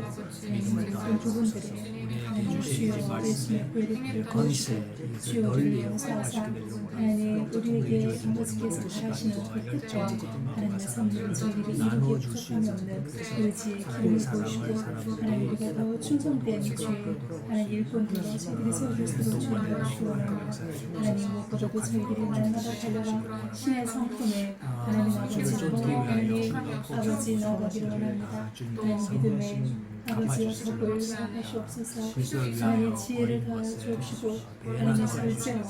믿음을 더하여 주옵소서. 우리에게 주신 말씀의 건세 이것을 널리 활용하시게 되기를 원합니다. 우리에게 아버지께서 바라시는 그 뜻과 하나님의 선물을 저희들이 이루게 부족함이 없는 의지의 기운을 보시고 하나님 우리가 더 충성된 주의 하나님 일꾼들과 저희들이 세워질 수 있도록 주님을 주원하며 하나님 무엇보다도 저희들이 날마다 달려가 신의 성품에 하나님 아버지 하나님 아버지 나아가기를 원합니다. 하나님 믿음의 아버지의 복을 하시옵소서. 하나님 지혜를 더하여 주옵시고 하나님의 설정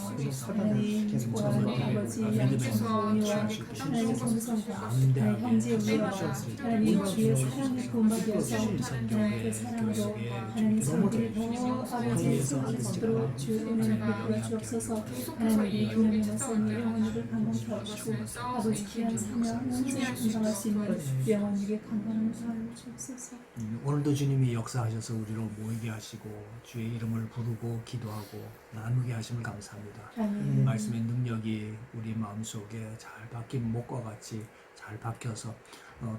하나님 아버지 양성과 온유와 하나님 정성과 하나님 형제의와 하나님 주의 사랑의 본받이어서 하나님 그 사랑으로 하나님 성들이 더 아버지의 세워질 수 있도록 주의 은혜를 베풀어 주옵소서. 하나님 우리 기념의 말씀이 영혼에게 강건케 하시고 아버지 귀한 사명 언제나 감당할 수 있는 영혼에게 강건함을 더하여 주옵소서. 오늘도 주님이 역사하셔서 우리로 모이게 하시고 주의 이름을 부르고 기도하고 나누게 하심을 감사합니다. 아멘. 말씀의 능력이 우리 마음속에 잘 박힌 목과 같이 잘 박혀서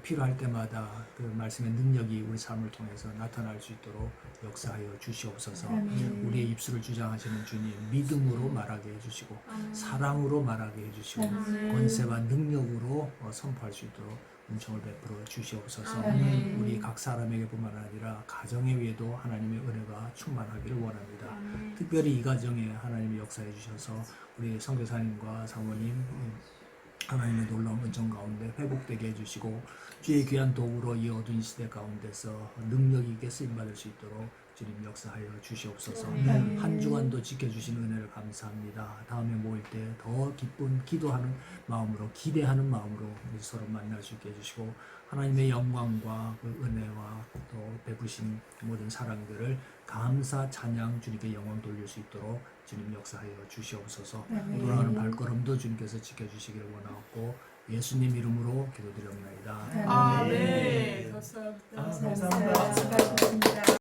필요할 때마다 그 말씀의 능력이 우리 삶을 통해서 나타날 수 있도록 역사하여 주시옵소서. 아멘. 우리의 입술을 주장하시는 주님 믿음으로 말하게 해주시고 사랑으로 말하게 해주시고 아멘. 권세와 능력으로 선포할 수 있도록 은총을 베풀어 주시옵소서. 아멘. 우리 각 사람에게 뿐만 아니라 가정에 위에도 하나님의 은혜가 충만하기를 원합니다. 특별히 이 가정에 하나님이 역사해 주셔서 우리 선교사님과 사모님 하나님의 놀라운 은총 가운데 회복되게 해주시고 주의 귀한 도구로 이 어두운 시대 가운데서 능력 있게 쓰임받을 수 있도록 주님 역사하여 주시옵소서. 한 주간도 지켜주시는 은혜를 감사합니다. 다음에 모일 때 더 기쁜 기도하는 마음으로 기대하는 마음으로 우리 서로 만날 수 있게 해주시고 하나님의 영광과 그 은혜와 또 베푸신 모든 사랑들을 감사 찬양 주님께 영광 돌릴 수 있도록 주님 역사하여 주시옵소서. 돌아가는 발걸음도 주님께서 지켜주시기를 원하옵고 예수님 이름으로 기도드립니다. 아멘. 감사합니다. 감사합니다. 감사합니다.